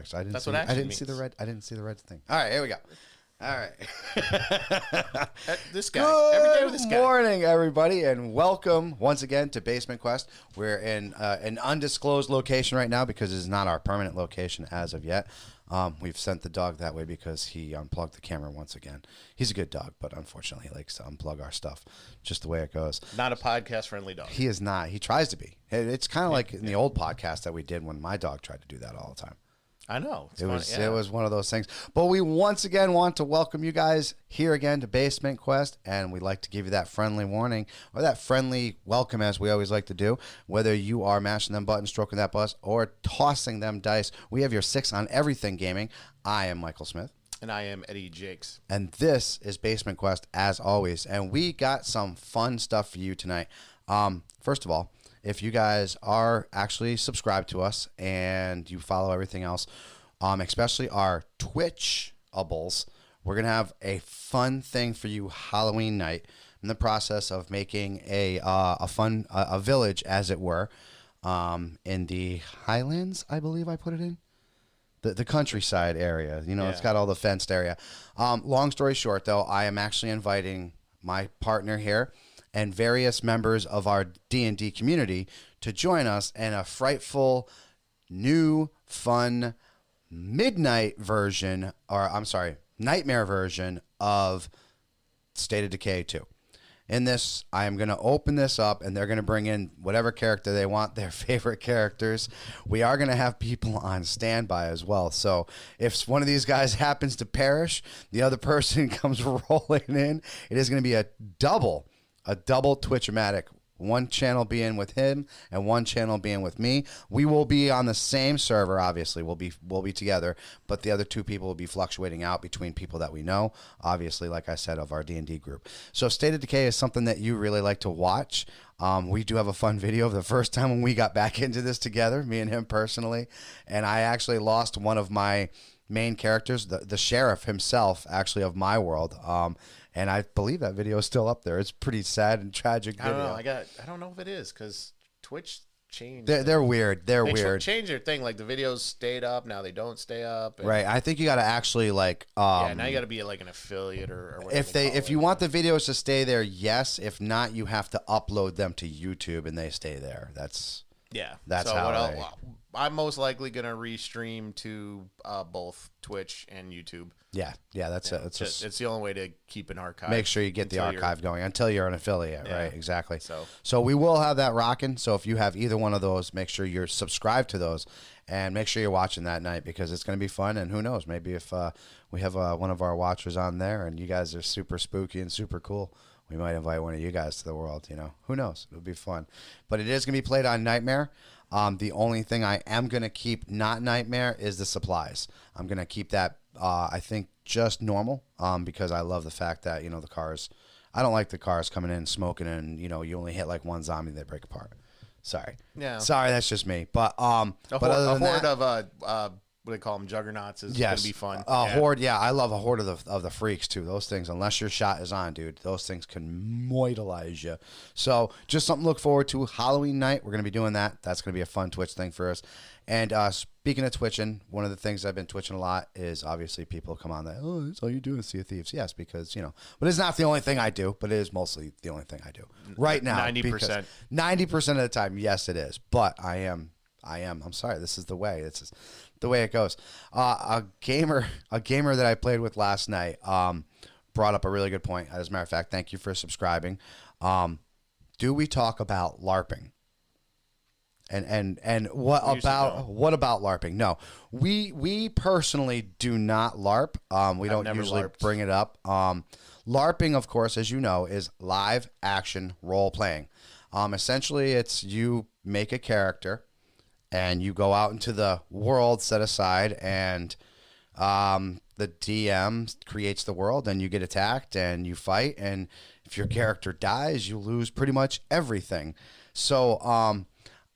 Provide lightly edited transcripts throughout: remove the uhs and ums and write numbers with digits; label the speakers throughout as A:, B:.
A: works. I didn't
B: That's
A: see,
B: what action
A: I didn't
B: means.
A: see the red. I didn't see the red thing. All right, here we go. All right.
B: This guy. Every day with this guy.
A: Good morning, everybody, and welcome once again to Basement Quest. We're in an undisclosed location right now because it's not our permanent location as of yet. We've sent the dog that way because he unplugged the camera once again. He's a good dog, but unfortunately he likes to unplug our stuff, just the way it goes.
B: Not a podcast-friendly dog.
A: He is not. He tries to be. It's kind of like in the old podcast that we did when my dog tried to do that all the time.
B: I know.
A: It was one of those things. But we once again want to welcome you guys here again to Basement Quest, and we'd like to give you that friendly warning or that friendly welcome, as we always like to do. Whether you are mashing them buttons, stroking that bus, or tossing them dice, we have your 6 on everything gaming. I am Michael Smith.
B: And I am Eddie Jakes.
A: And this is Basement Quest, as always. And we got some fun stuff for you tonight. First of all, if you guys are actually subscribed to us and you follow everything else, especially our Twitch-ables, we're going to have a fun thing for you Halloween night in the process of making a village, as it were, in the Highlands, I believe I put it in. The countryside area. You know, yeah. It's got all the fenced area. Long story short, though, I am actually inviting my partner here and various members of our D&D community to join us in a frightful, new, fun, midnight version, or I'm sorry, nightmare version of State of Decay 2. In this, I am going to open this up, and they're going to bring in whatever character they want, their favorite characters. We are going to have people on standby as well. So if one of these guys happens to perish, the other person comes rolling in. It is going to be a double Twitch-o-matic. One channel being with him and one channel being with me. We will be on the same server, obviously. We'll be together, but the other two people will be fluctuating out between people that we know, obviously, like I said, of our D&D group. So State of Decay is something that you really like to watch. We do have a fun video of the first time when we got back into this together, me and him personally, and I actually lost one of my main characters, the sheriff himself, actually, of my world. And I believe that video is still up there. It's pretty sad and tragic video.
B: I don't know. I don't know if it is because Twitch changed.
A: They're weird. They weird.
B: Change their thing. Like the videos stayed up. Now they don't stay up.
A: Right. I think you got to actually like.
B: Yeah. Now you got to be like an affiliate or whatever.
A: If you want the videos to stay there, yes. If not, you have to upload them to YouTube and they stay there. That's
B: so
A: how
B: I'm most likely gonna restream to both Twitch and YouTube.
A: Yeah, that's it.
B: It's the only way to keep an archive.
A: Make sure you get the archive going until you're an affiliate,
B: yeah.
A: Right? Exactly.
B: So
A: we will have that rocking. So if you have either one of those, make sure you're subscribed to those, and make sure you're watching that night because it's going to be fun. And who knows, maybe if we have one of our watchers on there and you guys are super spooky and super cool, we might invite one of you guys to the world. You know, who knows? It'll be fun. But it is going to be played on Nightmare. The only thing I am going to keep not Nightmare is the supplies. I'm going to keep that, I think, just normal because I love the fact that, you know, the cars, I don't like the cars coming in smoking and, you know, you only hit like one zombie, they break apart. Sorry.
B: Yeah.
A: Sorry, that's just me. But
B: a horde of what they call them, juggernauts, is going to be fun.
A: Horde, yeah, I love a horde of the freaks too. Those things, unless your shot is on, dude, those things can moitalize you. So just something to look forward to. Halloween night, we're going to be doing that. That's going to be a fun Twitch thing for us. And speaking of twitching, one of the things I've been twitching a lot is obviously people come on that, oh, that's all you do is Sea of Thieves. Yes, because, you know, but it's not the only thing I do, but it is mostly the only thing I do right now.
B: 90%.
A: 90% of the time, yes, it is. But I'm sorry, this is the way. This is the way it goes. A gamer that I played with last night brought up a really good point. As a matter of fact, thank you for subscribing. Do we talk about LARPing? And what about LARPing? No, we personally do not LARP. We don't usually bring it up. LARPing, of course, as you know, is live action role playing. Essentially, it's you make a character and you go out into the world set aside, and the DM creates the world, and you get attacked and you fight, and if your character dies, you lose pretty much everything. So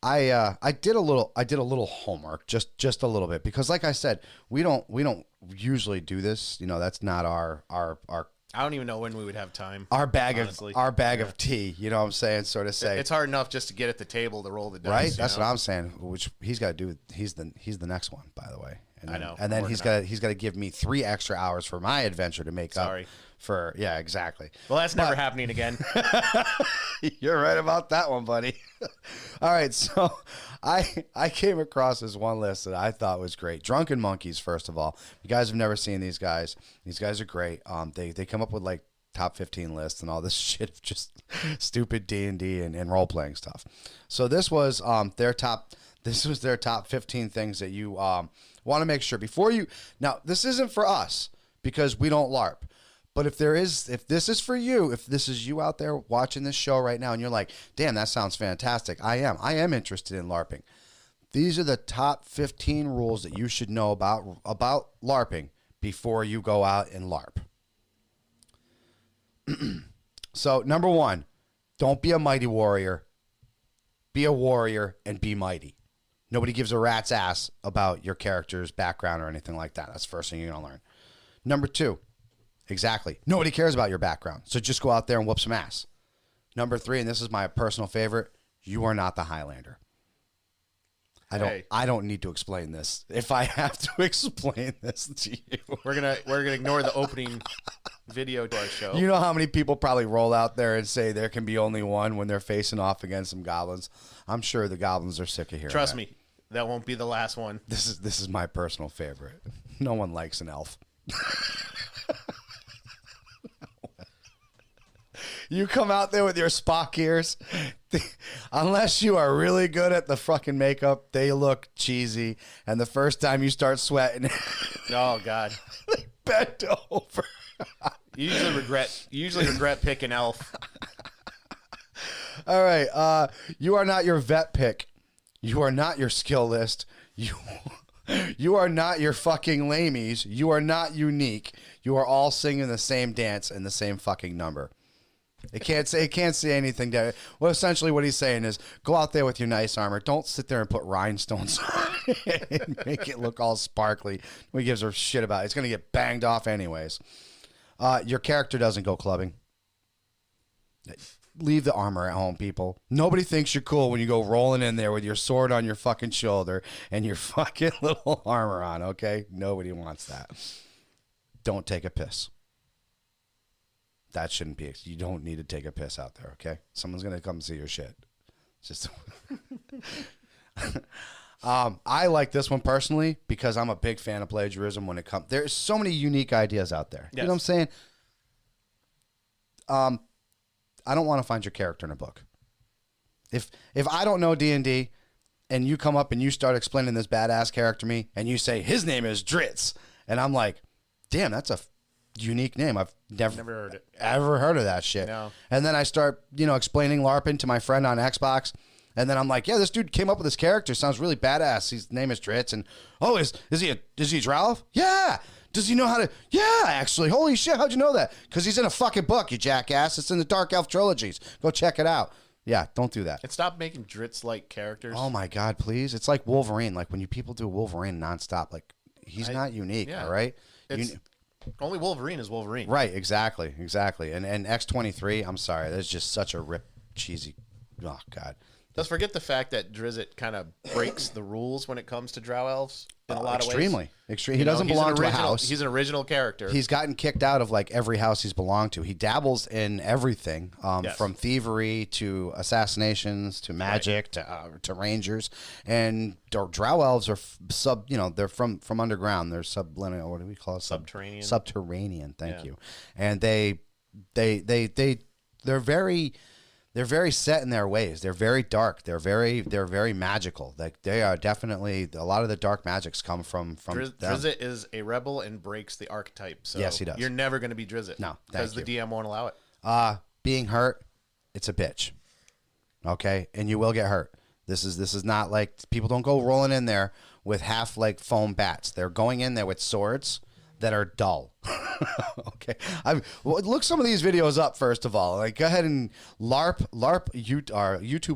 A: I did a little homework, just a little bit, because like I said, we don't usually do this. You know, that's not our
B: I don't even know when we would have time.
A: Our bag
B: honestly.
A: of tea, you know what I'm saying? Sort of say
B: It's hard enough just to get at the table to roll the dice.
A: right. That's what I'm saying. Which he's got to do. He's the next one, by the way. And
B: I
A: then,
B: know.
A: And then he's got to give me 3 extra hours for my adventure to make up for. Yeah, exactly.
B: Well, that's never happening again.
A: You're right about that one, buddy. All right, so I came across this one list that I thought was great. Drunken Monkeys, first of all. You guys have never seen these guys. These guys are great. They come up with like top 15 lists and all this shit of just stupid D&D and role playing stuff. So this was their top 15 things that you want to make sure before you. Now, this isn't for us because we don't LARP. But if this is for you, if this is you out there watching this show right now and you're like, damn, that sounds fantastic. I am interested in LARPing. These are the top 15 rules that you should know about LARPing before you go out and LARP. So, number 1, don't be a mighty warrior. Be a warrior and be mighty. Nobody gives a rat's ass about your character's background or anything like that. That's the first thing you're going to learn. Number 2, exactly. Nobody cares about your background. So just go out there and whoop some ass. Number 3, and this is my personal favorite, you are not the Highlander. I don't need to explain this. If I have to explain this to you.
B: We're gonna ignore the opening video to our show.
A: You know how many people probably roll out there and say there can be only one when they're facing off against some goblins? I'm sure the goblins are sick of hearing
B: Trust
A: that.
B: me, that won't be the last one.
A: This is my personal favorite. No one likes an elf. You come out there with your Spock ears, unless you are really good at the fucking makeup, they look cheesy. And the first time you start sweating,
B: oh God,
A: they bend over.
B: You usually regret picking elf.
A: All right, you are not your vet pick. You are not your skill list. You are not your fucking lamies. You are not unique. You are all singing the same dance and the same fucking number. It can't say anything there. Well, essentially what he's saying is go out there with your nice armor. Don't sit there and put rhinestones on it and make it look all sparkly. Nobody gives a shit about it. It's going to get banged off anyways. Your character doesn't go clubbing. Leave the armor at home, people. Nobody thinks you're cool when you go rolling in there with your sword on your fucking shoulder and your fucking little armor on, okay? Nobody wants that. Don't take a piss. That shouldn't be. You don't need to take a piss out there, okay? Someone's going to come see your shit. Just I like this one personally because I'm a big fan of plagiarism when it comes. There's so many unique ideas out there.
B: Yes.
A: You know what I'm saying? I don't want to find your character in a book. If I don't know D&D and you come up and you start explaining this badass character to me and you say his name is Dritz and I'm like, damn, that's a unique name. I've never
B: heard it.
A: Ever heard of that shit.
B: No.
A: And then I start, explaining LARPing to my friend on Xbox. And then I'm like, yeah, this dude came up with this character. Sounds really badass. His name is Dritz. And is he a Drow? Yeah. Does he know how to? Yeah, actually. Holy shit. How'd you know that? Because he's in a fucking book, you jackass. It's in the Dark Elf trilogies. Go check it out. Yeah, don't do that.
B: And stop making Dritz-like characters.
A: Oh my God, please. It's like Wolverine. Like when people do Wolverine nonstop, like he's not unique.
B: Yeah.
A: All right.
B: Only Wolverine is Wolverine.
A: Right, exactly. And X-23, I'm sorry, that's just such a rip, cheesy, oh, God.
B: Let's forget the fact that Drizzt kind of breaks the rules when it comes to Drow elves in a lot of ways.
A: Extremely. He doesn't belong to a house.
B: He's an original character.
A: He's gotten kicked out of like every house he's belonged to. He dabbles in everything, from thievery to assassinations to magic to rangers. And Drow elves are they're from underground. They're subliminal. What do we call it?
B: Subterranean.
A: Subterranean. Thank you. And they're very set in their ways. They're very dark. They're very magical. Like they are definitely a lot of the dark magics come from them.
B: Drizzt is a rebel and breaks the archetype. So
A: yes, he does.
B: You're never going to be Drizzt.
A: No,
B: because the DM won't allow it.
A: Being hurt, it's a bitch. Okay, and you will get hurt. This is not like people don't go rolling in there with half like foam bats. They're going in there with swords that are dull. Okay, look some of these videos up first of all. Like go ahead and YouTube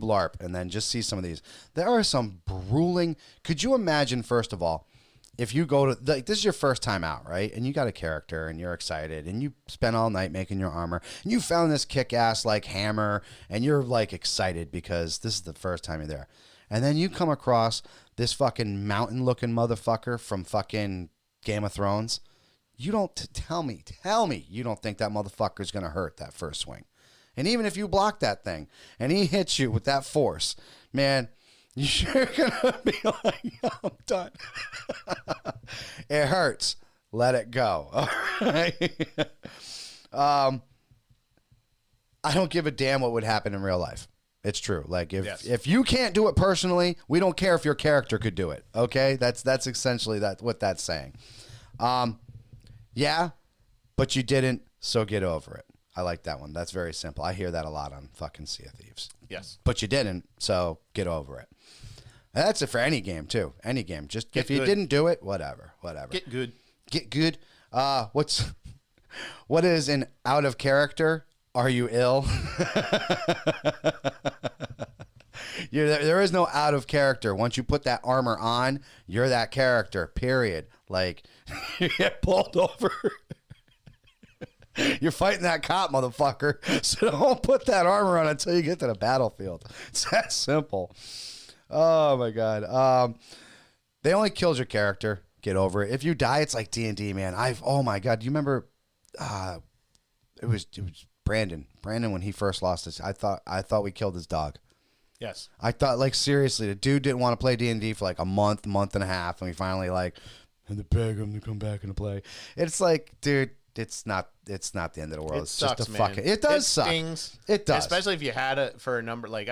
A: LARP, and then just see some of these. There are some grueling. Could you imagine first of all, if you go to like this is your first time out, right? And you got a character and you're excited and you spent all night making your armor and you found this kick-ass like hammer and you're like excited because this is the first time you're there. And then you come across this fucking mountain-looking motherfucker from fucking Game of Thrones. You don't tell me you don't think that motherfucker's going to hurt that first swing. And even if you block that thing and he hits you with that force, man, you're going to be like, I'm done. It hurts. Let it go. All right? I don't give a damn what would happen in real life. It's true. Like if you can't do it personally, we don't care if your character could do it. Okay, that's essentially what that's saying. Yeah, but you didn't, so get over it. I like that one. That's very simple. I hear that a lot on fucking Sea of Thieves.
B: Yes,
A: but you didn't, so get over it. And that's it for any game too. Any game. Just
B: get
A: if you didn't do it, whatever.
B: Get good.
A: Get good. What is an out of character? Are you ill? There is no out of character. Once you put that armor on, you're that character, period. Like, you get pulled over. You're fighting that cop, motherfucker. So don't put that armor on until you get to the battlefield. It's that simple. Oh, my God. They only killed your character. Get over it. If you die, it's like D&D, man. Oh, my God. Do you remember... It was Brandon. Brandon, when he first lost us, I thought we killed his dog.
B: Yes.
A: I thought, like, seriously, the dude didn't want to play D&D for like a month and a half, and we finally like had to beg him to come back and play. It's like, dude, it's not the end of the world.
B: It
A: it's
B: sucks,
A: just a
B: man.
A: fucking. It does suck.
B: Stings.
A: It does,
B: especially if you had it for a number. Like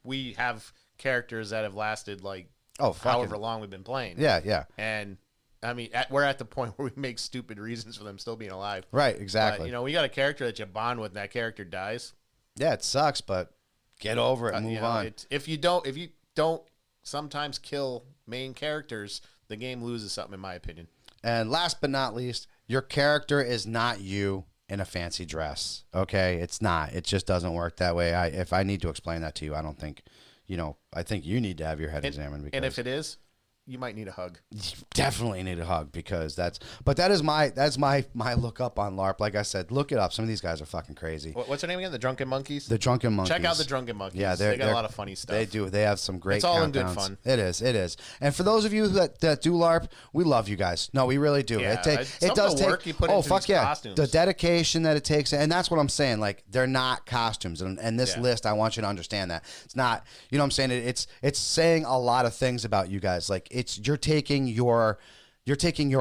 B: we have characters that have lasted like however long we've been playing.
A: Yeah.
B: And I mean, we're at the point where we make stupid reasons for them still being alive.
A: Right, exactly.
B: But, we got a character that you bond with, and that character dies.
A: Yeah, it sucks, but get over it and move on.
B: If you don't sometimes kill main characters, the game loses something, in my opinion.
A: And last but not least, your character is not you in a fancy dress. Okay, it's not. It just doesn't work that way. If I need to explain that to you, I don't think, I think you need to have your head examined. Because
B: and if it is, you might need a hug.
A: You definitely need a hug because that's my look up on LARP. Like I said, look it up. Some of these guys are fucking crazy.
B: What's their name again? The Drunken Monkeys?
A: The Drunken Monkeys.
B: Check out the Drunken Monkeys.
A: Yeah,
B: they got a lot of funny stuff.
A: They do. They have some great
B: It's all
A: countdowns.
B: in good fun.
A: It is. And for those of you that do LARP, we love you guys. No, we really do.
B: Yeah,
A: it does take
B: work you put into these costumes.
A: The dedication that it takes, and that's what I'm saying. Like, they're not costumes. And this list, I want you to understand that. It's not, you know what I'm saying? It's saying a lot of things about you guys. Like, you're taking your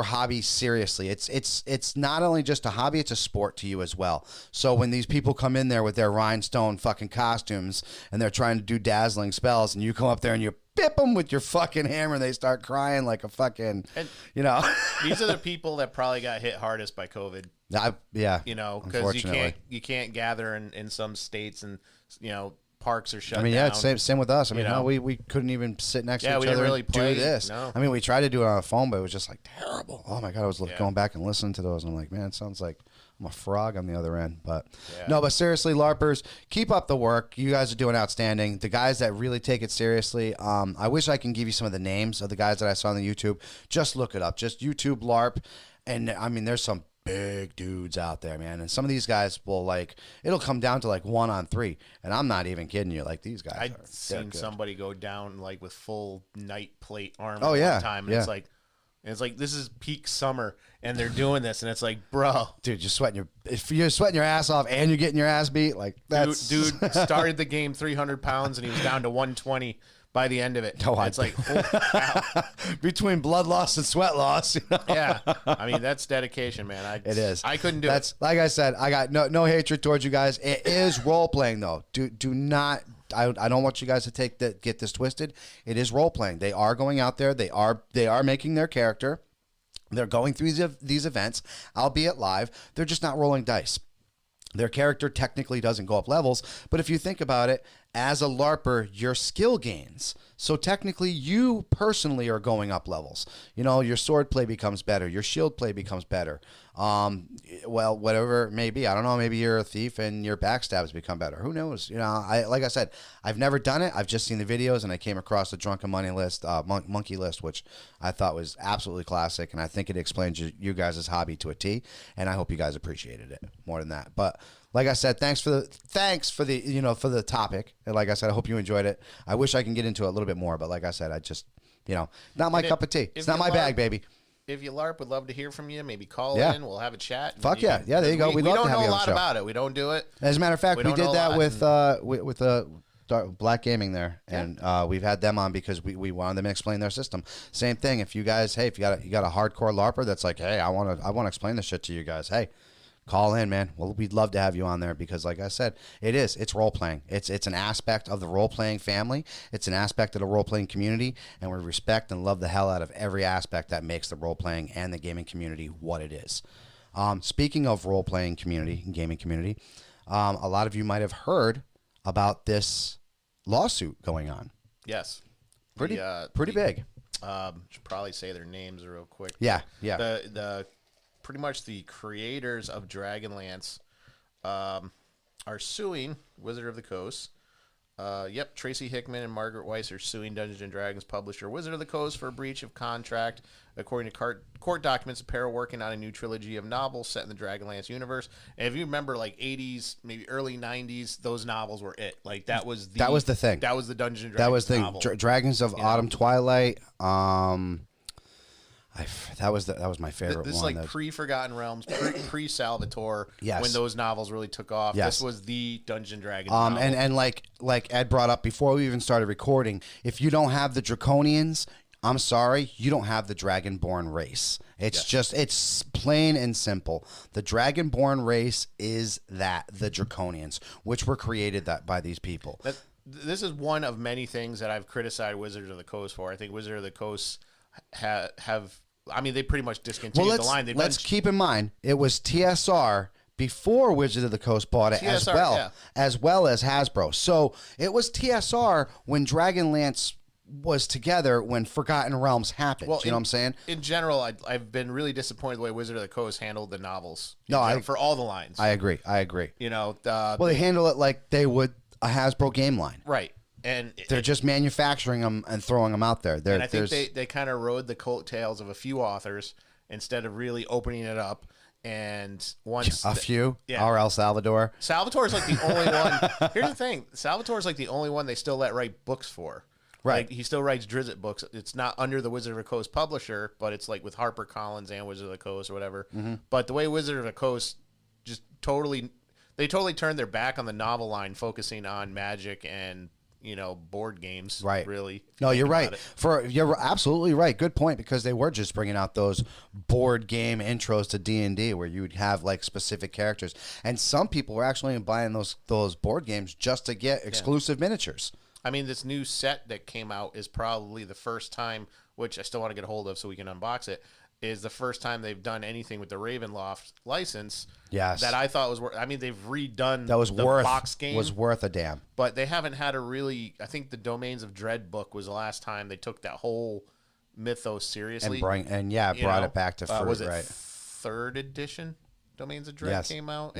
A: hobby seriously. It's not only just a hobby, it's a sport to you as well. So when these people come in there with their rhinestone fucking costumes and they're trying to do dazzling spells and you come up there and you bip them with your fucking hammer and they start crying like a fucking,
B: These are the people that probably got hit hardest by COVID.
A: Yeah.
B: Because you can't gather in some states and, parks are shut down.
A: Yeah, it's same with us. We couldn't even sit next to each other
B: really
A: and do this.
B: No.
A: We tried to do it on the phone, but it was just like terrible. Oh my God, I was going back and listening to those and I'm like, man, it sounds like I'm a frog on the other end. But no, but seriously, LARPers, keep up the work. You guys are doing outstanding. The guys that really take it seriously, I wish I can give you some of the names of the guys that I saw on the YouTube. Just look it up. Just YouTube LARP. And there's some big dudes out there, man, and some of these guys will it'll come down to 1-on-3, and I'm not even kidding you. Like, these guys,
B: I've seen somebody go down with full night plate armor.
A: Oh yeah,
B: one time, and it's like this is peak summer, and they're doing this, and it's like, bro,
A: dude, if you're sweating your ass off and you're getting your ass beat, that's
B: dude started the game 300 pounds and he was down to 120. By the end of it, it's like, holy cow.
A: Between blood loss and sweat loss.
B: Yeah, that's dedication, man.
A: It is.
B: I couldn't do it.
A: Like I said, I got no hatred towards you guys. It is role playing though. Do not. I don't want you guys to get this twisted. It is role playing. They are going out there. They are making their character. They're going through these events, albeit live. They're just not rolling dice. Their character technically doesn't go up levels, but if you think about it, as a LARPer, your skill gains. So technically, you personally are going up levels. You know, your sword play becomes better. Your shield play becomes better. Well, whatever it may be. I don't know. Maybe you're a thief and your backstabs become better. Who knows? You know, like I said, I've never done it. I've just seen the videos, and I came across the Drunken Money list, monkey list, which I thought was absolutely classic, and I think it explains you guys' hobby to a T, and I hope you guys appreciated it more than that. But like I said, thanks for the for the topic. And like I said, I hope you enjoyed it. I wish I can get into it a little bit more, but like I said, I just, not my cup of tea. It's not my bag, baby.
B: If you LARP, we'd love to hear from you. Maybe call in. We'll have a chat.
A: Fuck yeah. Yeah, there you go.
B: We don't know a lot about it. We don't do it.
A: As a matter of fact, we did that with Black Gaming there, and we've had them on because we wanted them to explain their system. Same thing. If you guys, hey, if you got a hardcore LARPer that's like, hey, I want to explain this shit to you guys. Hey, call in, man. Well, we'd love to have you on there because, like I said, it's role playing. It's an aspect of the role playing family. It's an aspect of the role playing community, and we respect and love the hell out of every aspect that makes the role playing and the gaming community what it is. Speaking of role playing community and gaming community, a lot of you might have heard about this lawsuit going on.
B: Yes,
A: pretty big.
B: Should probably say their names real quick.
A: Yeah.
B: The pretty much the creators of Dragonlance are suing Wizard of the Coast. Tracy Hickman and Margaret Weis are suing Dungeons & Dragons publisher Wizard of the Coast for a breach of contract. According to court documents, the pair are working on a new trilogy of novels set in the Dragonlance universe. And if you remember, like 80s, maybe early 90s, those novels were it. Like that was the thing. That was the Dungeons & Dragons
A: that was the
B: novel.
A: Dragons of Autumn Twilight. That was my favorite
B: this
A: one.
B: This like pre-Forgotten Realms, pre-Salvatore,
A: yes.
B: when those novels really took off.
A: Yes.
B: This was the Dungeons & Dragons novel.
A: And like Ed brought up before we even started recording, if you don't have the Draconians, I'm sorry, you don't have the Dragonborn race. It's plain and simple. The Dragonborn race is the Draconians, which were created by these people.
B: This is one of many things that I've criticized Wizards of the Coast for. I think Wizards of the Coast they pretty much discontinued the line.
A: Let's keep in mind, it was TSR before Wizards of the Coast bought it as well as Hasbro. So it was TSR when Dragonlance was together when Forgotten Realms happened. Well, you know what I'm saying?
B: In general, I've been really disappointed the way Wizard of the Coast handled the novels. For all the lines.
A: I agree. They handle it like they would a Hasbro game line.
B: Right. And
A: they're just manufacturing them and throwing them out there.
B: And I think they kind of rode the coattails of a few authors instead of really opening it up. And once
A: R.L. Salvatore.
B: Salvatore is like the only one. Here's the thing: Salvatore is like the only one they still let write books for.
A: Right.
B: Like, he still writes Drizzt books. It's not under the Wizard of the Coast publisher, but it's like with HarperCollins and Wizard of the Coast or whatever. Mm-hmm. But the way Wizard of the Coast just totally turned their back on the novel line, focusing on Magic and board games.
A: Right.
B: Really.
A: No, you're right. You're absolutely right. Good point, because they were just bringing out those board game intros to D&D where you would have like specific characters, and some people were actually buying those board games just to get exclusive miniatures.
B: I mean, this new set that came out is probably the first time, which I still want to get a hold of so we can unbox it, is the first time they've done anything with the Ravenloft license.
A: Yes.
B: That I thought was worth. I mean, they've redone the box game.
A: Was worth a damn.
B: But they haven't had a really. I think the Domains of Dread book was the last time they took that whole mythos seriously.
A: Brought it back to fruit.
B: Was it
A: right?
B: Third edition Domains of Dread came out?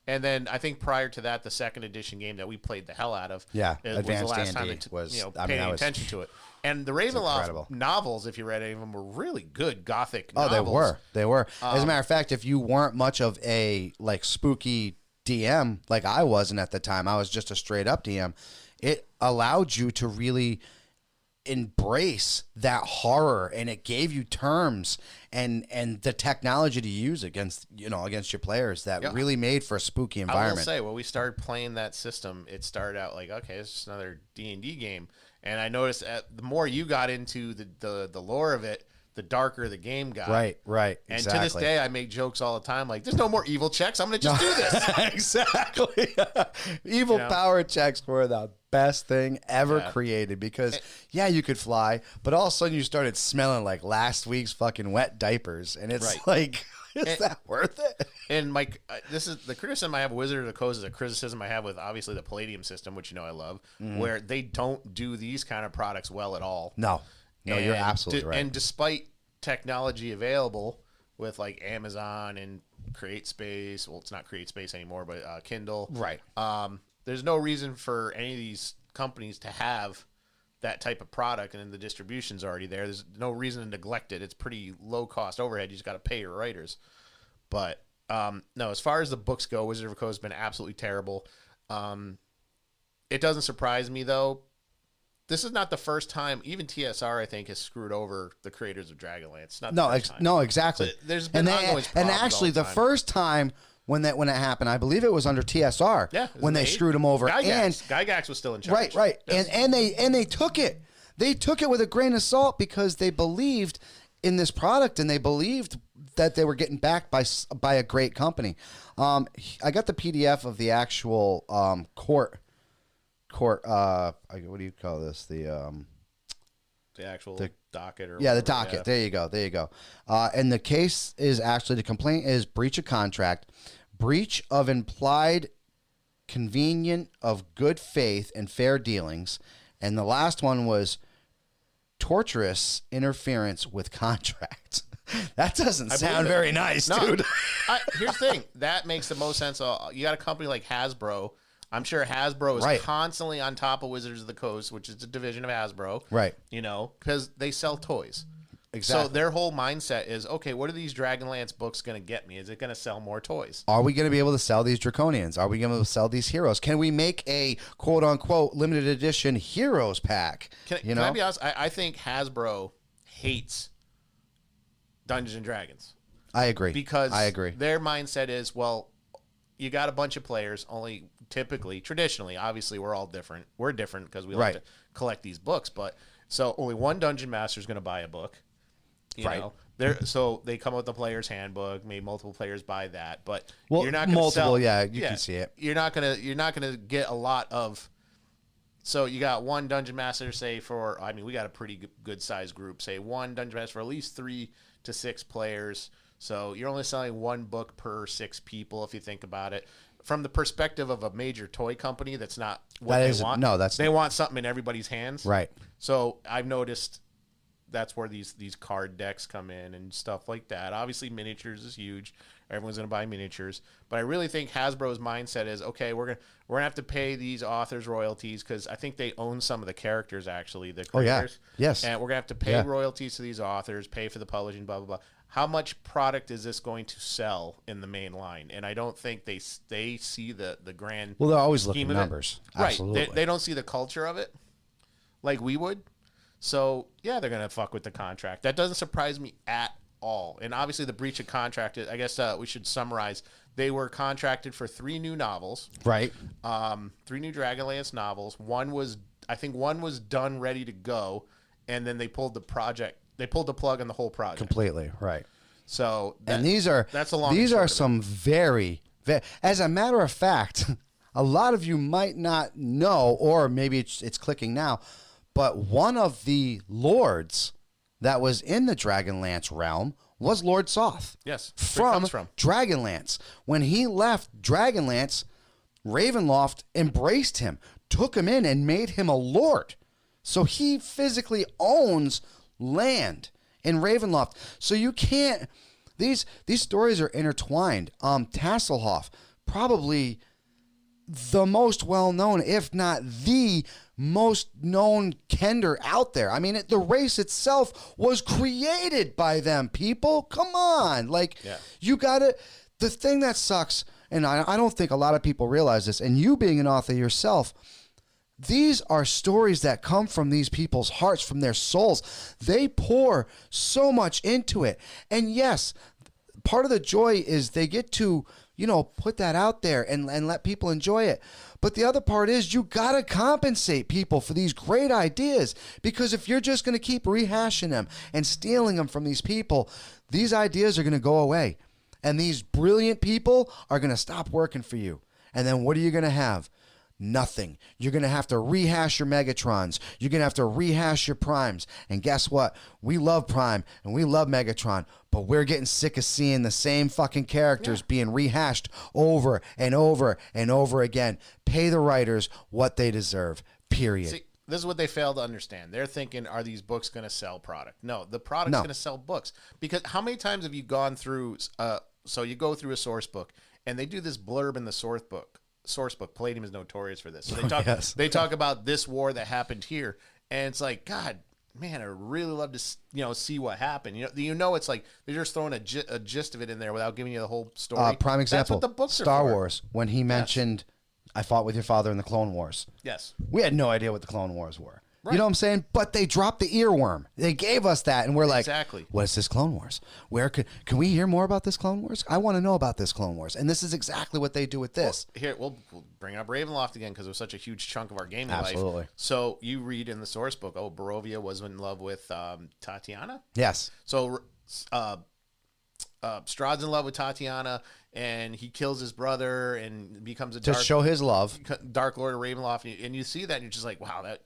B: And then I think prior to that, the second edition game that we played the hell out of,
A: Advanced
B: was the last
A: D&D
B: time they paid attention to it. And the Ravenloft novels, if you read any of them, were really good Gothic novels.
A: They were. As a matter of fact, if you weren't much of a spooky DM like I wasn't at the time, I was just a straight up DM. It allowed you to really embrace that horror, and it gave you terms and the technology to use against your players that really made for a spooky environment.
B: I will say, when we started playing that system, it started out like, okay, it's just another D&D game, and I noticed the more you got into the lore of it, the darker the game got.
A: Right.
B: And to this day, I make jokes all the time, like, there's no more evil checks. I'm going to just do this.
A: Exactly. Evil power checks were the best thing ever created, because, you could fly, but all of a sudden you started smelling like last week's fucking wet diapers. And it's like, is that worth it?
B: And Mike, this is the criticism I have with Wizard of the Coast is a criticism I have with obviously the Palladium system, which I love, where they don't do these kind of products well at all.
A: No, you're absolutely right.
B: And despite technology available with like Amazon and CreateSpace, well, it's not CreateSpace anymore, but Kindle,
A: right?
B: There's no reason for any of these companies to have that type of product, and then the distribution's already there. There's no reason to neglect it. It's pretty low cost overhead. You just got to pay your writers. But no, as far as the books go, Wizard of the Coast has been absolutely terrible. It doesn't surprise me though. This is not the first time. Even TSR, I think, has screwed over the creators of Dragonlance.
A: No, exactly.
B: So there's been ongoing problems
A: and actually, the first time when it happened, I believe it was under TSR.
B: Yeah,
A: when they screwed him over.
B: Gygax was still in charge.
A: Right.
B: Yes.
A: And they took it. They took it with a grain of salt because they believed in this product and they believed that they were getting backed by a great company. I got the PDF of the actual court. What do you call this? The
B: actual docket or
A: the docket. Yeah. There you go. And the case is actually, the complaint is breach of contract, breach of implied convenient of good faith and fair dealings, and the last one was torturous interference with contract. That doesn't sound very nice, dude.
B: Here's the thing. That makes the most sense. You got a company like Hasbro. I'm sure Hasbro is constantly on top of Wizards of the Coast, which is a division of Hasbro.
A: Right.
B: Because they sell toys.
A: Exactly.
B: So their whole mindset is, okay, what are these Dragonlance books going to get me? Is it going to sell more toys?
A: Are we going to be able to sell these Draconians? Are we going to sell these heroes? Can we make a quote-unquote limited edition heroes pack?
B: Can I be honest? I think Hasbro hates Dungeons & Dragons.
A: I agree.
B: Because their mindset is, well, you got a bunch of players, only traditionally, obviously we're all different. We're different because we like to collect these books, but so only one dungeon master is going to buy a book. You know, so they come up with the player's handbook, maybe multiple players buy that, but you're not going to sell.
A: Yeah, you can see it.
B: You're not going to get a lot of. So you got one dungeon master, say we got a pretty good size group, say one dungeon master for at least 3 to 6 players. So you're only selling one book per 6 people, if you think about it. From the perspective of a major toy company, that's not what they want.
A: No,
B: they want something in everybody's hands.
A: Right.
B: So I've noticed that's where these card decks come in and stuff like that. Obviously, miniatures is huge. Everyone's going to buy miniatures. But I really think Hasbro's mindset is, okay, we're gonna have to pay these authors royalties because I think they own some of the characters, actually, the creators.
A: Oh, yeah. Yes.
B: And we're going to have to pay royalties to these authors, pay for the publishing, blah, blah, blah. How much product is this going to sell in the main line? And I don't think they see the grand.
A: Well, they're always looking at numbers. Absolutely.
B: Right. They don't see the culture of it like we would. So, yeah, they're going to fuck with the contract. That doesn't surprise me at all. And obviously the breach of contract, I guess we should summarize. They were contracted for 3 new novels.
A: Right.
B: 3 new Dragonlance novels. One was done, ready to go. And then they pulled the plug on the whole project
A: Completely, right.
B: So
A: these are some very, as a matter of fact, a lot of you might not know, or maybe it's clicking now, but one of the lords that was in the Dragonlance realm was Lord Soth.
B: Yes,
A: from Dragonlance. When he left Dragonlance, Ravenloft embraced him, took him in, and made him a lord. So he physically owns land in Ravenloft. So you can't. These stories are intertwined. Tasselhoff, probably the most well-known, if not the most known Kender out there. I mean, the race itself was created by them, people. Come on. You got to... The thing that sucks, and I don't think a lot of people realize this, and you being an author yourself, these are stories that come from these people's hearts, from their souls. They pour so much into it. And yes, part of the joy is they get to, put that out there and let people enjoy it. But the other part is you got to compensate people for these great ideas, because if you're just going to keep rehashing them and stealing them from these people, these ideas are going to go away. And these brilliant people are going to stop working for you. And then what are you going to have? nothing. You're going to have to rehash your Megatrons. You're going to have to rehash your Primes. And guess what? We love Prime and we love Megatron, but we're getting sick of seeing the same fucking characters being rehashed over and over and over again. Pay the writers what they deserve, period.
B: See, this is what they fail to understand. They're thinking, are these books going to sell product? No, the product's going to sell books. Because how many times have you gone through, so you go through a source book, and they do this blurb in the source book. Palladium is notorious for this. So they talk about this war that happened here, and it's like, God, man, I really love to see what happened. It's like they're just throwing a gist of it in there without giving you the whole story.
A: Prime example,
B: that's what the books
A: Star
B: are for.
A: Wars, when he mentioned, I fought with your father in the Clone Wars.
B: Yes.
A: We had no idea what the Clone Wars were.
B: Right.
A: You know what I'm saying? But they dropped the earworm. They gave us that, and we're like,
B: exactly.
A: What is this Clone Wars? Where can we hear more about this Clone Wars? I want to know about this Clone Wars. And this is exactly what they do with this.
B: Well, here, we'll bring up Ravenloft again because it was such a huge chunk of our gaming
A: Absolutely.
B: life. So you read in the source book, Barovia was in love with Tatiana?
A: Yes.
B: So Strahd's in love with Tatiana, and he kills his brother and becomes
A: to show his love.
B: Dark Lord of Ravenloft. And you see that, and you're just like, wow, that...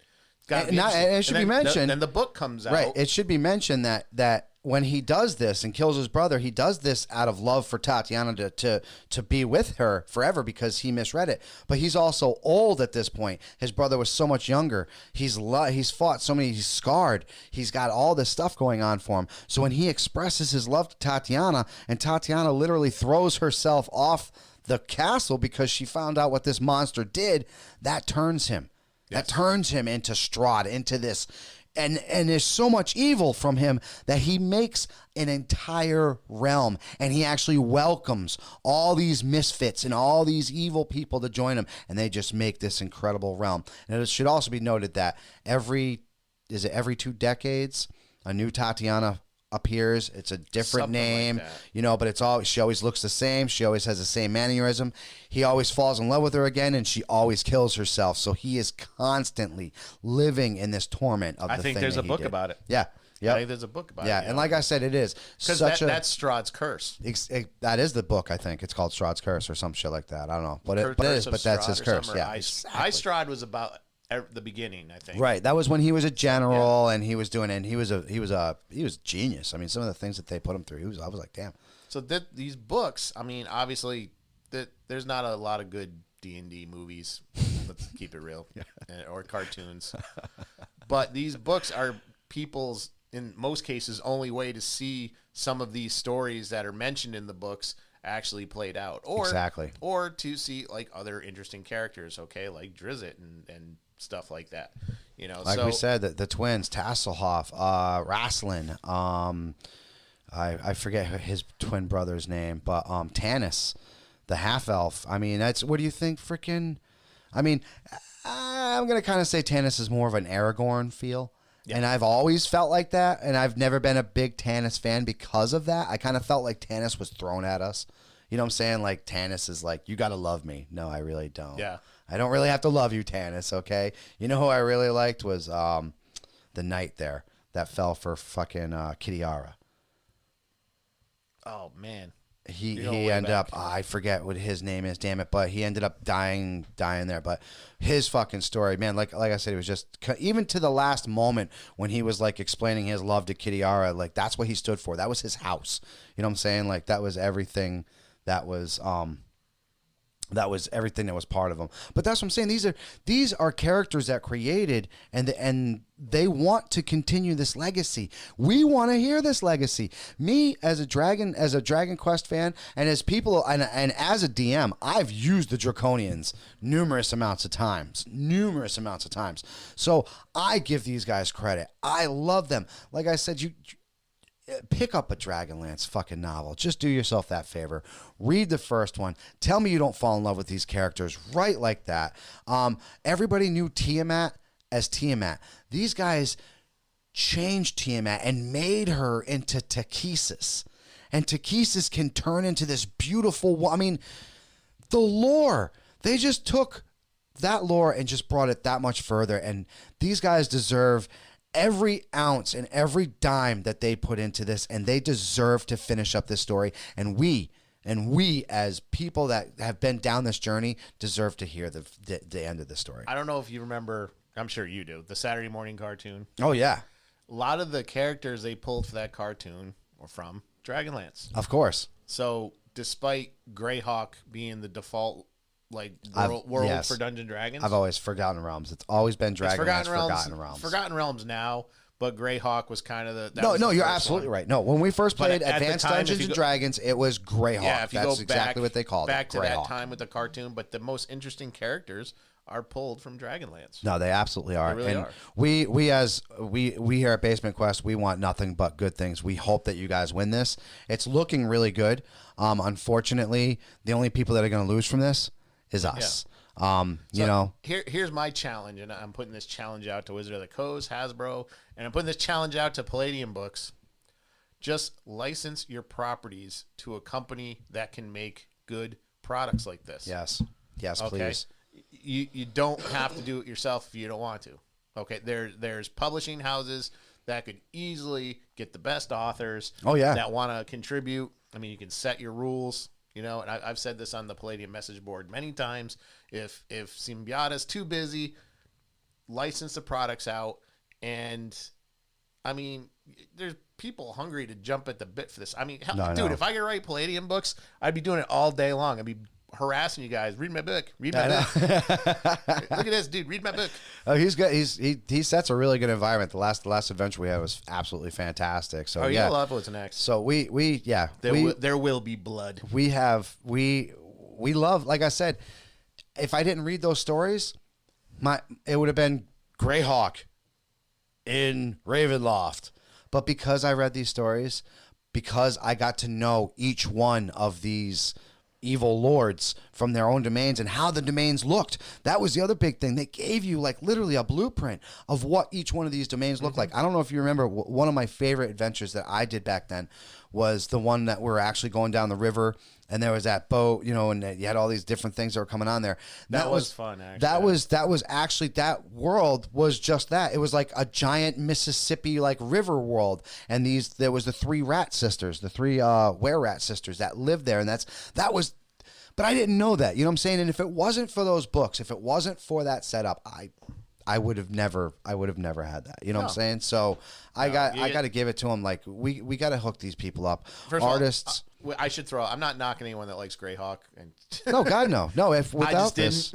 A: And it should be mentioned.
B: Then the book comes out.
A: Right. It should be mentioned that when he does this and kills his brother, he does this out of love for Tatiana to be with her forever because he misread it. But he's also old at this point. His brother was so much younger. He's fought so many. He's scarred. He's got all this stuff going on for him. So when he expresses his love to Tatiana, and Tatiana literally throws herself off the castle because she found out what this monster did, that turns him. That turns him into Strahd, into this. And there's so much evil from him that he makes an entire realm. And he actually welcomes all these misfits and all these evil people to join him. And they just make this incredible realm. And it should also be noted that every 2 decades, a new Tatiana appears. It's a different
B: Something
A: name,
B: like
A: but she always looks the same. She always has the same mannerism. He always falls in love with her again, and she always kills herself. So he is constantly living in this torment of the thing.
B: I think there's a book about it.
A: Yeah.
B: I think there's a book about it.
A: Yeah, and like I said, it is.
B: Because that's Strahd's curse.
A: That is the book, I think. It's called Strahd's Curse or some shit like that. I don't know. But that's his curse. Yeah.
B: Exactly. Strahd was about the beginning, I think.
A: Right. That was when he was a general and he was doing it, and he was genius. I mean, some of the things that they put him through, I was like, damn.
B: So these books, I mean, obviously there's not a lot of good D&D movies. Let's keep it real. Or cartoons. But these books are people's, in most cases, only way to see some of these stories that are mentioned in the books actually played out. Or to see like other interesting characters, like Drizzt and stuff like that,
A: Like we said, the twins, Tasselhoff, Rasslin, I forget his twin brother's name, but Tanis, the half elf. I mean, what do you think? I'm gonna kind of say Tanis is more of an Aragorn feel. Yeah. And I've always felt like that, and I've never been a big Tanis fan because of that. I kind of felt like Tanis was thrown at us. You know what I'm saying? Like, Tanis is like, you got to love me. No, I really don't.
B: Yeah.
A: I don't really have to love you, Tanis, okay? You know who I really liked was the knight there that fell for fucking Kitiara.
B: Oh, man.
A: He ended up, I forget what his name is, damn it, but he ended up dying there. But his fucking story, man, like I said, it was just, even to the last moment when he was like explaining his love to Kitiara, like that's what he stood for. That was his house. You know what I'm saying? Like that was everything that was everything that was part of them. But that's what I'm saying. These are characters that created and they want to continue this legacy. We want to hear this legacy. Me as a Dragon Quest fan and as people and as a DM, I've used the Draconians numerous amounts of times. So I give these guys credit. I love them. Like I said, you pick up a Dragonlance fucking novel. Just do yourself that favor. Read the first one. Tell me you don't fall in love with these characters right like that. Everybody knew Tiamat as Tiamat. These guys changed Tiamat and made her into Takesis. And Takesis can turn into this beautiful... the lore. They just took that lore and just brought it that much further. And these guys deserve every ounce and every dime that they put into this, and they deserve to finish up this story. And we, And we, as people that have been down this journey, deserve to hear the end of the story.
B: I don't know if you remember, I'm sure you do, the Saturday morning cartoon.
A: Oh, yeah.
B: A lot of the characters they pulled for that cartoon were from Dragonlance.
A: Of course.
B: So despite Greyhawk being the default world
A: yes.
B: for Dungeons and Dragons,
A: I've always Forgotten Realms. It's always been Dragonlance, Forgotten Realms.
B: Forgotten Realms now, but Greyhawk was kind of the...
A: No, you're absolutely right. No, when we first played Advanced Dungeons and Dragons, it was Greyhawk.
B: Yeah, if you
A: That's
B: go
A: exactly what they called it.
B: Back to
A: Greyhawk.
B: that time with the cartoon, but the most interesting characters are pulled from Dragonlance.
A: No, they absolutely are.
B: They really
A: and
B: are.
A: we here at Basement Quest, we want nothing but good things. We hope that you guys win this. It's looking really good. Unfortunately, the only people that are going to lose from this is us. Yeah.
B: Here's my challenge, and I'm putting this challenge out to Wizard of the Coast, Hasbro, and I'm putting this challenge out to Palladium Books. Just license your properties to a company that can make good products like this.
A: Yes, okay? Please.
B: You don't have to do it yourself if you don't want to. Okay, there's publishing houses that could easily get the best authors.
A: Oh, yeah.
B: That want to contribute. I mean, you can set your rules. And I've said this on the Palladium message board many times. If Symbiata's too busy, license the products out. And, I mean, there's people hungry to jump at the bit for this. I mean, dude, if I could write Palladium books, I'd be doing it all day long. I'd be harassing you guys. Read my book. Read my book. Look at this, dude. Read my book.
A: Oh, he's good. He sets a really good environment. The last adventure we had was absolutely fantastic. So
B: you'll love what's next.
A: So
B: there will be blood.
A: We love, like I said, if I didn't read those stories, it would have been Greyhawk in Ravenloft. But because I read these stories, because I got to know each one of these evil lords from their own domains and how the domains looked. That was the other big thing. They gave you like literally a blueprint of what each one of these domains looked like. I don't know if you remember, one of my favorite adventures that I did back then was the one that we're actually going down the river and there was that boat, and you had all these different things that were coming on there.
B: That was fun, actually.
A: That was actually, that world was just that. It was like a giant Mississippi like river world, and there was the three rat sisters, the three were-rat sisters that lived there, and that was. But I didn't know that, you know what I'm saying? And if it wasn't for those books, if it wasn't for that setup, I would have never had that. You know what I'm saying? So I got to give it to them. Like we got to hook these people up.
B: First
A: Artists.
B: I should throw. I'm not knocking anyone that likes Greyhawk. And
A: no, God, no. If without this,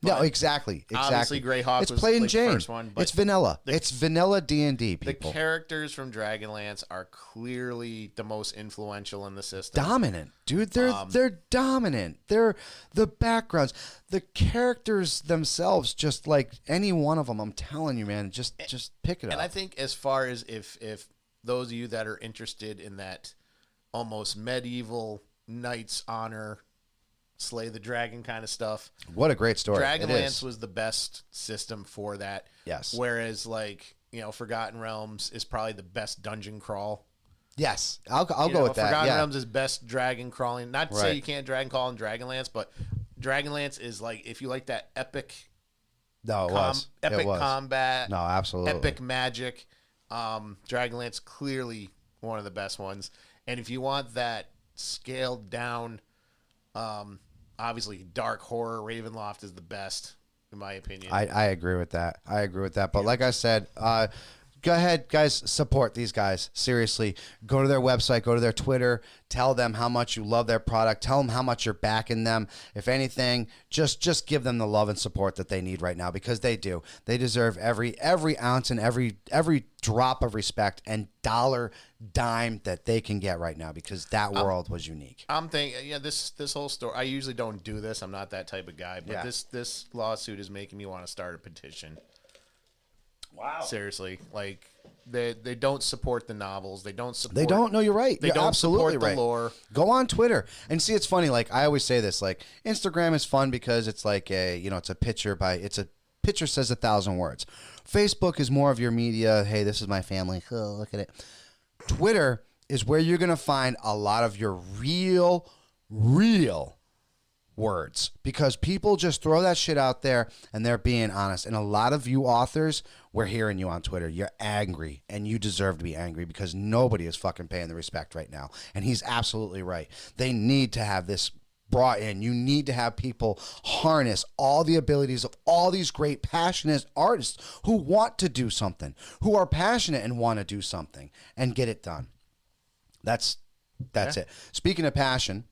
A: no, exactly.
B: Obviously, Greyhawk
A: it's
B: was
A: plain
B: like
A: Jane.
B: The first one. But
A: it's vanilla. It's vanilla D&D. People.
B: The characters from Dragonlance are clearly the most influential in the system.
A: Dominant, dude. They're dominant. They're the backgrounds, the characters themselves. Just like any one of them, I'm telling you, man. Just pick it up.
B: And I think as far as if those of you that are interested in that almost medieval knight's honor, slay the dragon kind of stuff.
A: What a great story.
B: Dragonlance was the best system for that.
A: Yes.
B: Whereas Forgotten Realms is probably the best dungeon crawl.
A: Yes. I'll go with that.
B: Forgotten Realms is best dragon crawling. Not to say you can't dragon crawl in Dragonlance, but Dragonlance is like, if you like that epic combat.
A: No, absolutely.
B: Epic magic. Dragonlance clearly one of the best ones. And if you want that scaled down, obviously dark horror, Ravenloft is the best, in my opinion.
A: I agree with that. But like I said, go ahead, guys, support these guys. Seriously, go to their website, go to their Twitter, tell them how much you love their product, tell them how much you're backing them. If anything, just give them the love and support that they need right now, because they do. They deserve every ounce and every drop of respect and dollar dime that they can get right now, because that world was unique.
B: I'm thinking, this whole story, I usually don't do this. I'm not that type of guy, but this lawsuit is making me want to start a petition. Wow. Seriously. Like, they don't support the novels. They don't. No,
A: you're right.
B: They
A: you're
B: don't
A: absolutely
B: support
A: right.
B: the lore.
A: Go on Twitter and see. It's funny. Like, I always say this, like, Instagram is fun because it's like it's a picture picture says 1,000 words. Facebook is more of your media. Hey, this is my family. Oh, look at it. Twitter is where you're going to find a lot of your real words, because people just throw that shit out there and they're being honest. And a lot of you authors, we're hearing you on Twitter. You're angry, and you deserve to be angry because nobody is fucking paying the respect right now. And he's absolutely right. They need to have this brought in. You need to have people harness all the abilities of all these great passionate artists who want to do something, who are passionate and want to do something and get it done. That's it. Speaking of passion,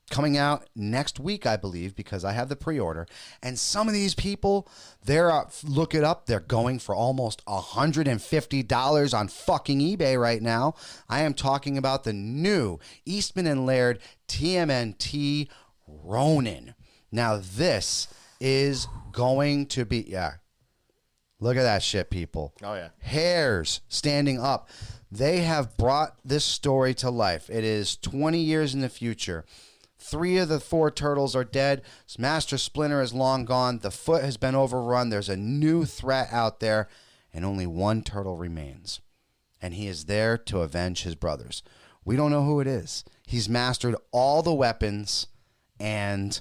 A: coming out next week, I believe, because I have the pre-order. And some of these people, look it up, they're going for almost $150 on fucking eBay right now. I am talking about the new Eastman and Laird TMNT Ronin. Now, this is going to be, look at that shit, people.
B: Oh, yeah.
A: Hairs standing up. They have brought this story to life. It is 20 years in the future. 3 of the 4 turtles are dead. Master Splinter is long gone. The foot has been overrun. There's a new threat out there, and only 1 turtle remains. And he is there to avenge his brothers. We don't know who it is. He's mastered all the weapons, and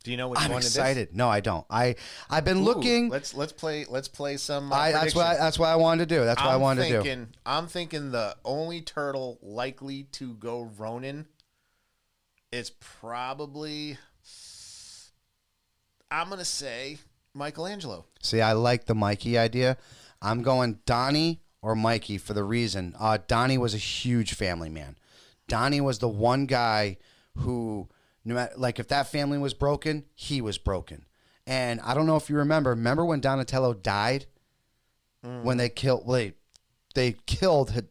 B: do you know which
A: I'm
B: one
A: excited.
B: it is?
A: No, I don't. I've been looking.
B: Let's play some.
A: That's what I wanted to do. That's what I wanted to do.
B: I'm thinking the only turtle likely to go Ronin is probably, I'm gonna say, Michelangelo.
A: See, I like the Mikey idea. I'm going Donnie or Mikey for the reason. Donnie was a huge family man. Donnie was the one guy who, no matter, like, if that family was broken, he was broken. And I don't know if you remember when Donatello died? When they killed,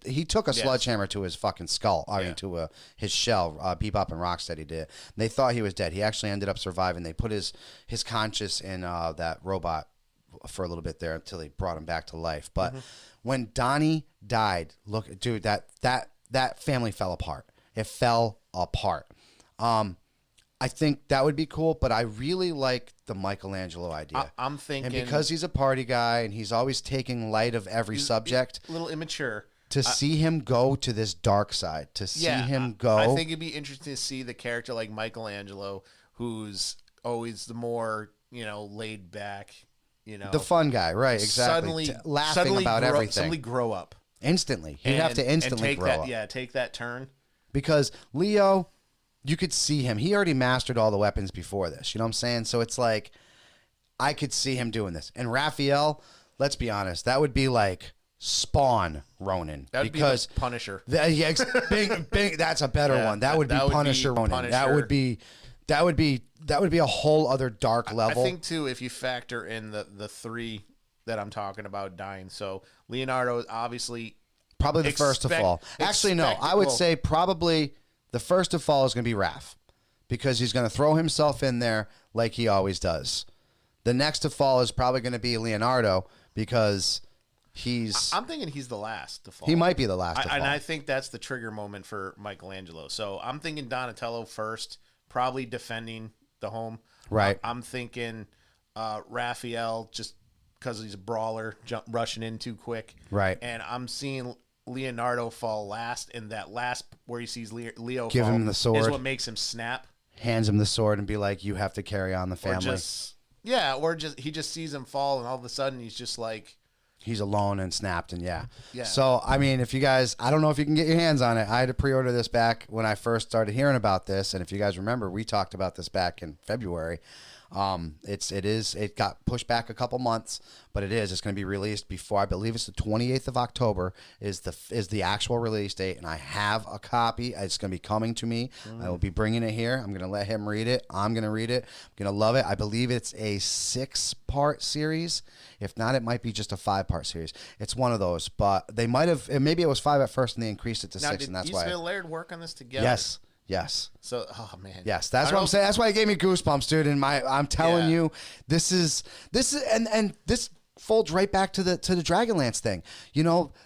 A: he took a sledgehammer to his fucking skull, to his shell. Bebop and Rocksteady did it. They thought he was dead. He actually ended up surviving. They put his conscious in that robot for a little bit there until they brought him back to life. But when Donnie died, look, dude, that family fell apart. It fell apart. I think that would be cool, but I really like the Michelangelo idea.
B: I'm thinking,
A: and because he's a party guy and he's always taking light of every subject,
B: a little immature.
A: To see him go to this dark side, to see him go.
B: I think it'd be interesting to see the character like Michelangelo, who's always the more, laid back,
A: the fun guy, right? Exactly. Laughing about everything.
B: Suddenly grow up
A: instantly. He'd have to instantly grow up.
B: Yeah, take that turn.
A: Because Leo, you could see him. He already mastered all the weapons before this. You know what I'm saying? So it's like, I could see him doing this. And Raphael, let's be honest, that would be like Spawn Ronin.
B: That would be the Punisher.
A: Bing, that's a better one. That would be Punisher Ronin. Punisher. That would be a whole other dark level.
B: I think too, if you factor in the 3 that I'm talking about dying. So Leonardo is obviously
A: probably the first to fall. Actually, no, I would say probably the first to fall is going to be Raph, because he's going to throw himself in there like he always does. The next to fall is probably going to be Leonardo, because I'm thinking he's the last to fall. He might be the last to fall.
B: And I think that's the trigger moment for Michelangelo. So I'm thinking Donatello first, probably defending the home.
A: Right.
B: I'm thinking Raphael, just because he's a brawler, rushing in too quick.
A: Right.
B: And I'm seeing Leonardo fall last, and that last where he sees Leo
A: give
B: fall
A: him the sword
B: is what makes him snap.
A: Hands him the sword and be like, you have to carry on the family.
B: Or he just sees him fall, and all of a sudden he's just like,
A: he's alone and snapped, and yeah. So I mean, if you guys, I don't know if you can get your hands on it. I had to pre-order this back when I first started hearing about this, and if you guys remember, we talked about this back in February. It got pushed back a couple months, but it's going to be released before, I believe it's the 28th of October is the actual release date. And I have a copy. It's going to be coming to me. I will be bringing it here. I'm going to let him read it. I'm going to read it. I'm going to love it. I believe it's a 6-part series. If not, it might be just a 5-part series. It's one of those, but they might have, maybe it was 5 at first and they increased it to 6. And that's why.
B: Did Eastman and Laird work on this together?
A: Yes.
B: So, oh man.
A: Yes, that's what I'm saying. That's why it gave me goosebumps, dude. And I'm telling you, this is and this folds right back to the Dragonlance thing.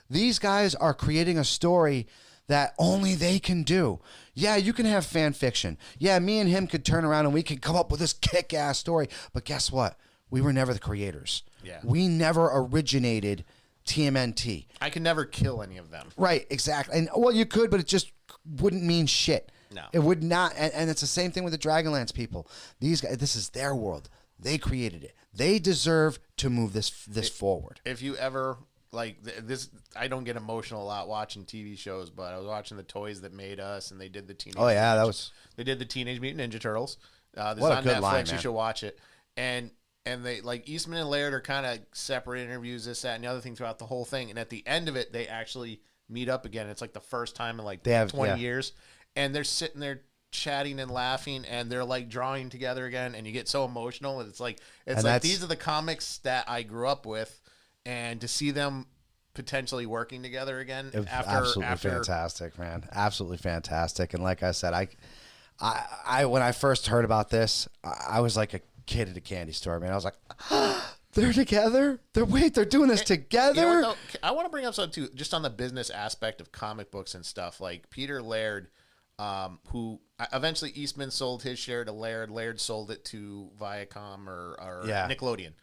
A: These guys are creating a story that only they can do. Yeah, you can have fan fiction. Yeah, me and him could turn around and we could come up with this kick-ass story. But guess what? We were never the creators.
B: Yeah.
A: We never originated TMNT.
B: I could never kill any of them.
A: Right, exactly. And well, you could, but it just wouldn't mean shit.
B: No.
A: It would not, and it's the same thing with the Dragonlance people. These guys, this is their world. They created it. They deserve to move this forward.
B: If you ever like this, I don't get emotional a lot watching TV shows, but I was watching the Toys That Made Us, and they did the Teenage.
A: Oh yeah,
B: they did the Teenage Mutant Ninja Turtles. This
A: what
B: is
A: a
B: on
A: good
B: Netflix.
A: line,
B: You
A: man.
B: should watch it. And they like Eastman and Laird are kind of separate interviews, this, that, and the other thing throughout the whole thing. And at the end of it, they actually meet up again. It's like the first time in like 20 years, and they're sitting there chatting and laughing, and they're like drawing together again, and you get so emotional. And it's like these are the comics that I grew up with, and to see them potentially working together again
A: absolutely fantastic, man. Absolutely fantastic. And like I said, I when I first heard about this, I was like a kid at a candy store, man. I was like, they're together? They're doing this together?
B: You know what, though? I want to bring up something too, just on the business aspect of comic books and stuff. Like Peter Laird, who eventually Eastman sold his share to Laird. Laird sold it to Viacom or Nickelodeon.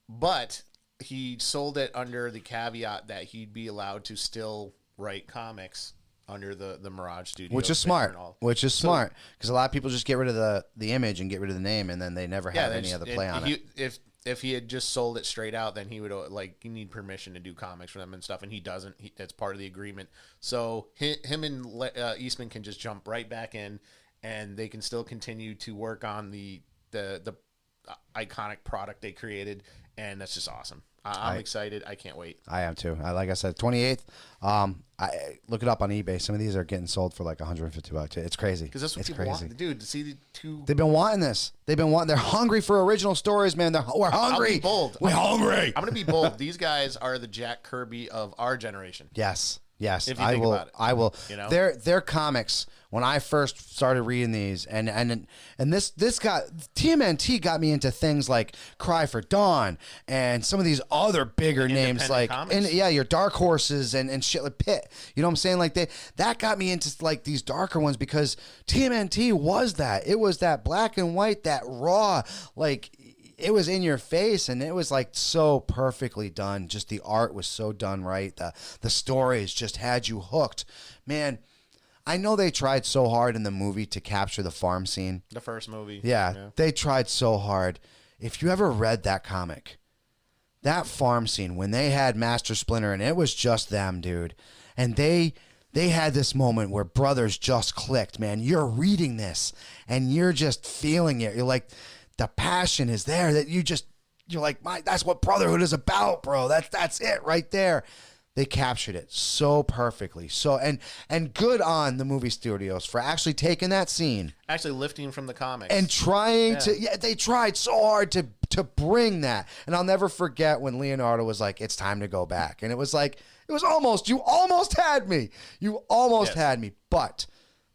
B: But he sold it under the caveat that he'd be allowed to still write comics under the Mirage Studios,
A: which is smart. Smart because a lot of people just get rid of the image and get rid of the name, and then they never have any other play on it.
B: If he had just sold it straight out, then he would you need permission to do comics for them and stuff, and he doesn't. That's part of the agreement. So him and Eastman can just jump right back in, and they can still continue to work on the iconic product they created, and that's just awesome. I'm excited. I can't wait.
A: I am too. Like I said, 28th. I look it up on eBay. Some of these are getting sold for like $150. It's crazy.
B: Because that's what people want, dude. To see the two.
A: They've been wanting this. They're hungry for original stories, man. We're hungry.
B: I'll be bold.
A: We're hungry.
B: I'm gonna be bold. These guys are the Jack Kirby of our generation.
A: Yes.
B: If you think about it.
A: I will.
B: You know?
A: Their comics. When I first started reading these, and this got TMNT got me into things like Cry for Dawn and some of these other bigger names like your Dark Horses and shit like Pit. You know what I'm saying? Like that got me into like these darker ones because TMNT was that. It was that black and white, that raw, like it was in your face, and it was like so perfectly done. Just the art was so done right. The stories just had you hooked, man. I know they tried so hard in the movie to capture the farm scene.
B: The first movie.
A: Yeah, they tried so hard. If you ever read that comic, that farm scene when they had Master Splinter and it was just them, dude, and they had this moment where brothers just clicked, man. You're reading this and you're just feeling it. You're like, the passion is there that you're like, that's what brotherhood is about, bro. That's it right there. They captured it so perfectly. So and good on the movie studios for actually taking that scene,
B: actually lifting from the comics
A: and trying to. Yeah, they tried so hard to bring that. And I'll never forget when Leonardo was like, "It's time to go back," and it was like, you almost had me. You almost had me. But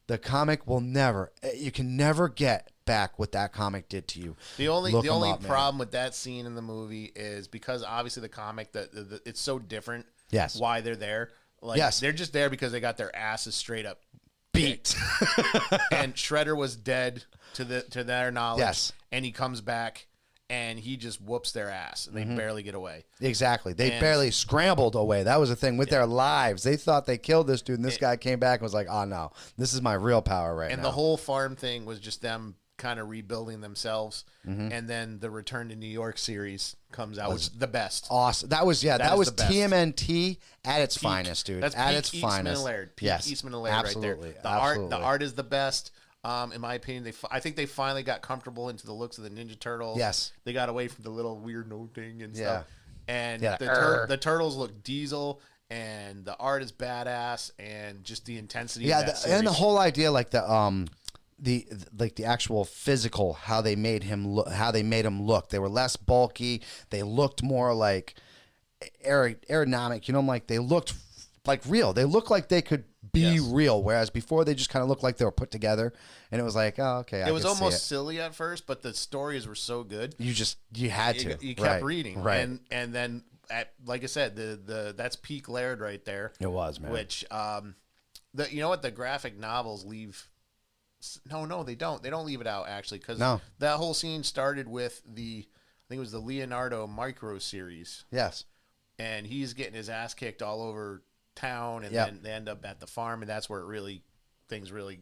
A: the comic will never. You can never get back what that comic did to you.
B: The only problem with that scene in the movie is because obviously the comic it's so different.
A: Yes.
B: Why they're there. They're just there because they got their asses straight up
A: beat.
B: And Shredder was dead to their knowledge.
A: Yes.
B: And he comes back and he just whoops their ass and they barely get away.
A: Exactly. They barely scrambled away. That was the thing with their lives. They thought they killed this dude and this guy came back and was like, "Oh no, this is my real power right now."
B: And the whole farm thing was just them kind of rebuilding themselves, and then the Return to New York series comes out, which is the best.
A: Awesome. That was TMNT at its finest, dude.
B: That's
A: at
B: peak
A: its
B: Eastman
A: finest.
B: And Laird. Peak
A: yes,
B: Eastman and Laird
A: absolutely.
B: Right there. The art is the best. In my opinion, I think they finally got comfortable into the looks of the Ninja Turtles.
A: Yes,
B: they got away from the little weird noting and stuff. And
A: yeah.
B: the turtles look diesel. And the art is badass, and just the intensity.
A: Yeah,
B: of that series.
A: and the whole idea, like the actual physical, how they made him look. They were less bulky. They looked more like aerodynamic. You know, like they looked like real. They looked like they could be real. Whereas before they just kind of looked like they were put together. And it was like, oh, okay.
B: It was almost silly at first, but the stories were so good.
A: You had to.
B: You kept reading,
A: right?
B: And then, like I said, that's peak Laird right there.
A: It was, man.
B: Which you know what, the graphic novels leave. No, they don't. They don't leave it out, actually, because that whole scene started with I think it was the Leonardo micro series.
A: Yes.
B: And he's getting his ass kicked all over town, and then they end up at the farm, and that's where things really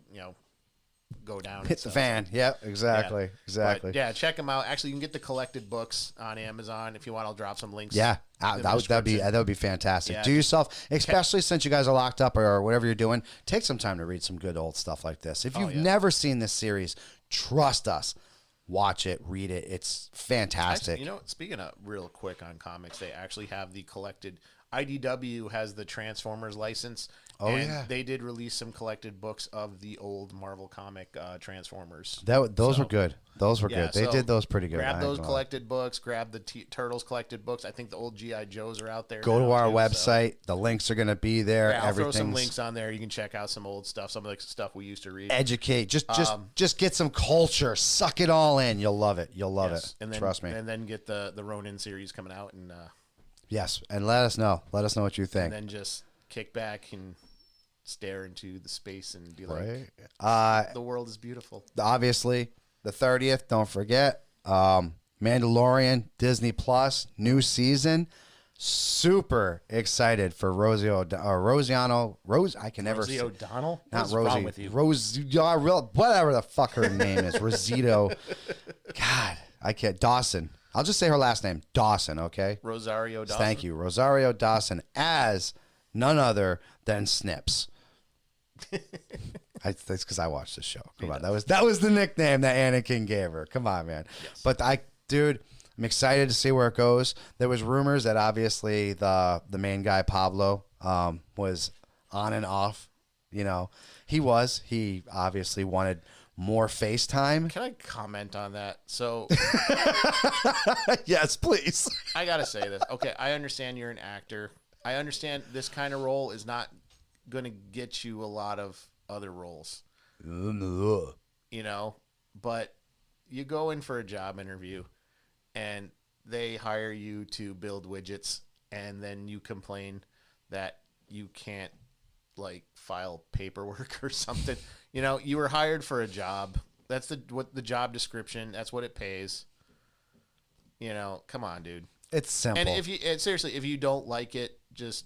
B: go down.
A: Hit the fan. Yep, exactly.
B: Yeah.
A: Exactly.
B: But yeah, check them out. Actually, you can get the collected books on Amazon. If you want, I'll drop some links.
A: Yeah, that would be fantastic.
B: Yeah.
A: Do yourself, especially since you guys are locked up or whatever you're doing, take some time to read some good old stuff like this. If you've never seen this series, trust us. Watch it, read it. It's fantastic.
B: Actually, speaking of real quick on comics, they actually have the collected. IDW has the Transformers license. And they did release some collected books of the old Marvel comic Transformers.
A: Those were good. Those were good. They did those pretty good.
B: Grab those collected books. Grab the Turtles collected books. I think the old G.I. Joes are out there.
A: Go to our website. The links are going to be there.
B: Yeah, I'll throw some links on there. You can check out some old stuff, some of the stuff we used to read.
A: Educate. Just get some culture. Suck it all in. You'll love it. You'll love it.
B: And then,
A: trust me.
B: And then get the Ronin series coming out. And
A: yes, and let us know. Let us know what you think.
B: And then just kick back and stare into the space and be like, the world is beautiful.
A: Obviously, the 30th, don't forget. Mandalorian, Disney Plus, new season. Super excited for Rosie O'Donnell. I can never
B: Rosie O'Donnell?
A: Not
B: What's
A: Rosie.
B: wrong with you?
A: Whatever the fuck her name is. Rosito. God, I can't. Dawson. I'll just say her last name. Dawson, okay?
B: Rosario Dawson.
A: Thank you. Rosario Dawson as none other than Snips. That's because I watched the show. Come on, that was the nickname that Anakin gave her. Come on, man. Yes. But I'm excited to see where it goes. There was rumors that obviously the main guy Pablo was on and off. He obviously wanted more FaceTime.
B: Can I comment on that? So
A: yes, please.
B: I gotta say this. Okay, I understand you're an actor. I understand this kind of role is not going to get you a lot of other roles, but you go in for a job interview and they hire you to build widgets, and then you complain that you can't file paperwork or something. You were hired for a job. That's what the job description, that's what it pays. Come on, dude.
A: It's simple.
B: And seriously, if you don't like it, just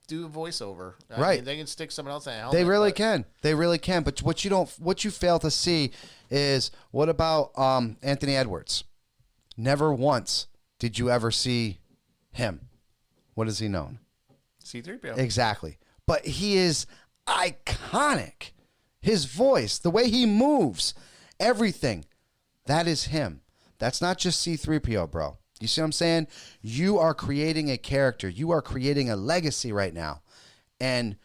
B: do a voiceover.
A: Right.
B: I mean, they can stick someone else in a helmet.
A: They really can. They really can. But what you fail to see is, what about Anthony Edwards? Never once did you ever see him. What is he known?
B: C-3PO.
A: Exactly. But he is iconic. His voice, the way he moves, everything. That is him. That's not just C-3PO, bro. You see what I'm saying? You are creating a character. You are creating a legacy right now. And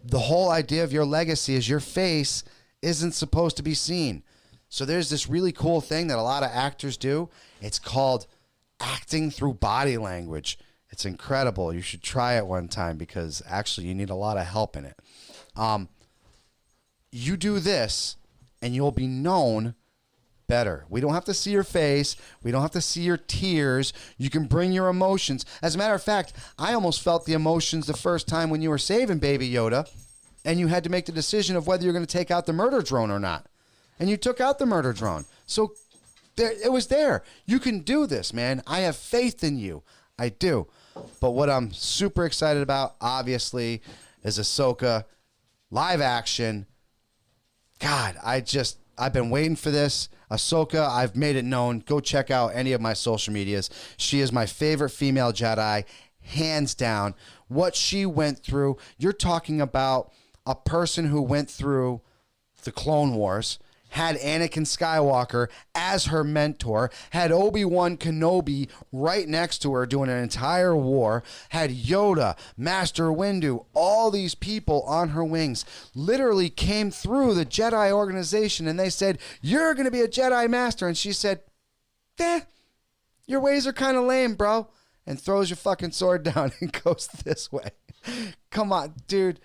A: the whole idea of your legacy is your face isn't supposed to be seen. So there's this really cool thing that a lot of actors do. It's called acting through body language. It's incredible. You should try it one time, because actually you need a lot of help in it. You do this and you'll be known better. We don't have to see your face. We don't have to see your tears. You can bring your emotions. As a matter of fact, I almost felt the emotions the first time when you were saving Baby Yoda and you had to make the decision of whether you're going to take out the murder drone or not. And you took out the murder drone. So it was there. You can do this, man. I have faith in you. I do. But what I'm super excited about, obviously, is Ahsoka live action. God, I've been waiting for this. Ahsoka, I've made it known. Go check out any of my social medias. She is my favorite female Jedi, hands down. What she went through, you're talking about a person who went through the Clone Wars, had Anakin Skywalker as her mentor, had Obi-Wan Kenobi right next to her doing an entire war, had Yoda, Master Windu, all these people on her wings, literally came through the Jedi organization, and they said, "You're going to be a Jedi Master." And she said, "Your ways are kind of lame, bro," and throws your fucking sword down and goes this way. Come on, dude.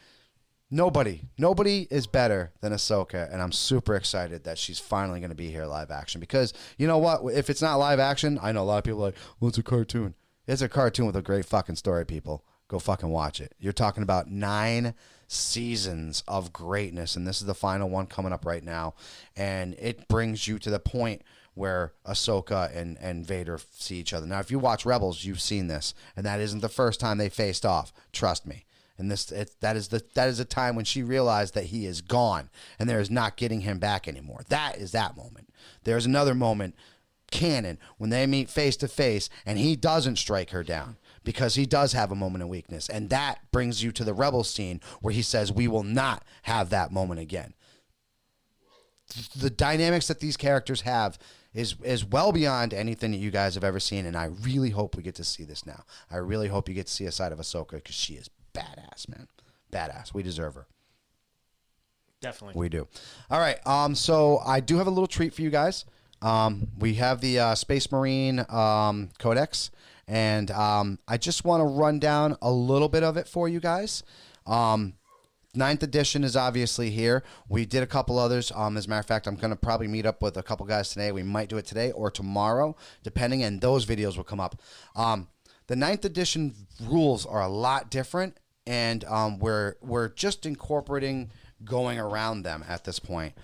A: Nobody is better than Ahsoka, and I'm super excited that she's finally going to be here live action, because you know what? If it's not live action, I know a lot of people are like, well, it's a cartoon. It's a cartoon with a great fucking story, people. Go fucking watch it. You're talking about 9 seasons of greatness, and this is the final one coming up right now, and it brings you to the point where Ahsoka and Vader see each other. Now, if you watch Rebels, you've seen this, and that isn't the first time they faced off. Trust me. And that is the time when she realized that he is gone and there is not getting him back anymore. That is that moment. There's another moment, canon, when they meet face to face and he doesn't strike her down because he does have a moment of weakness. And that brings you to the Rebel scene where he says, we will not have that moment again. The dynamics that these characters have is well beyond anything that you guys have ever seen, and I really hope we get to see this now. I really hope you get to see a side of Ahsoka because she is badass, man. Badass. We deserve her.
B: Definitely.
A: We do. All right. So I do have a little treat for you guys. We have the Space Marine Codex, and I just want to run down a little bit of it for you guys. Ninth edition is obviously here. We did a couple others. As a matter of fact, I'm going to probably meet up with a couple guys today. We might do it today or tomorrow, depending, and those videos will come up. The ninth edition rules are a lot different, and we're just incorporating going around them at this point.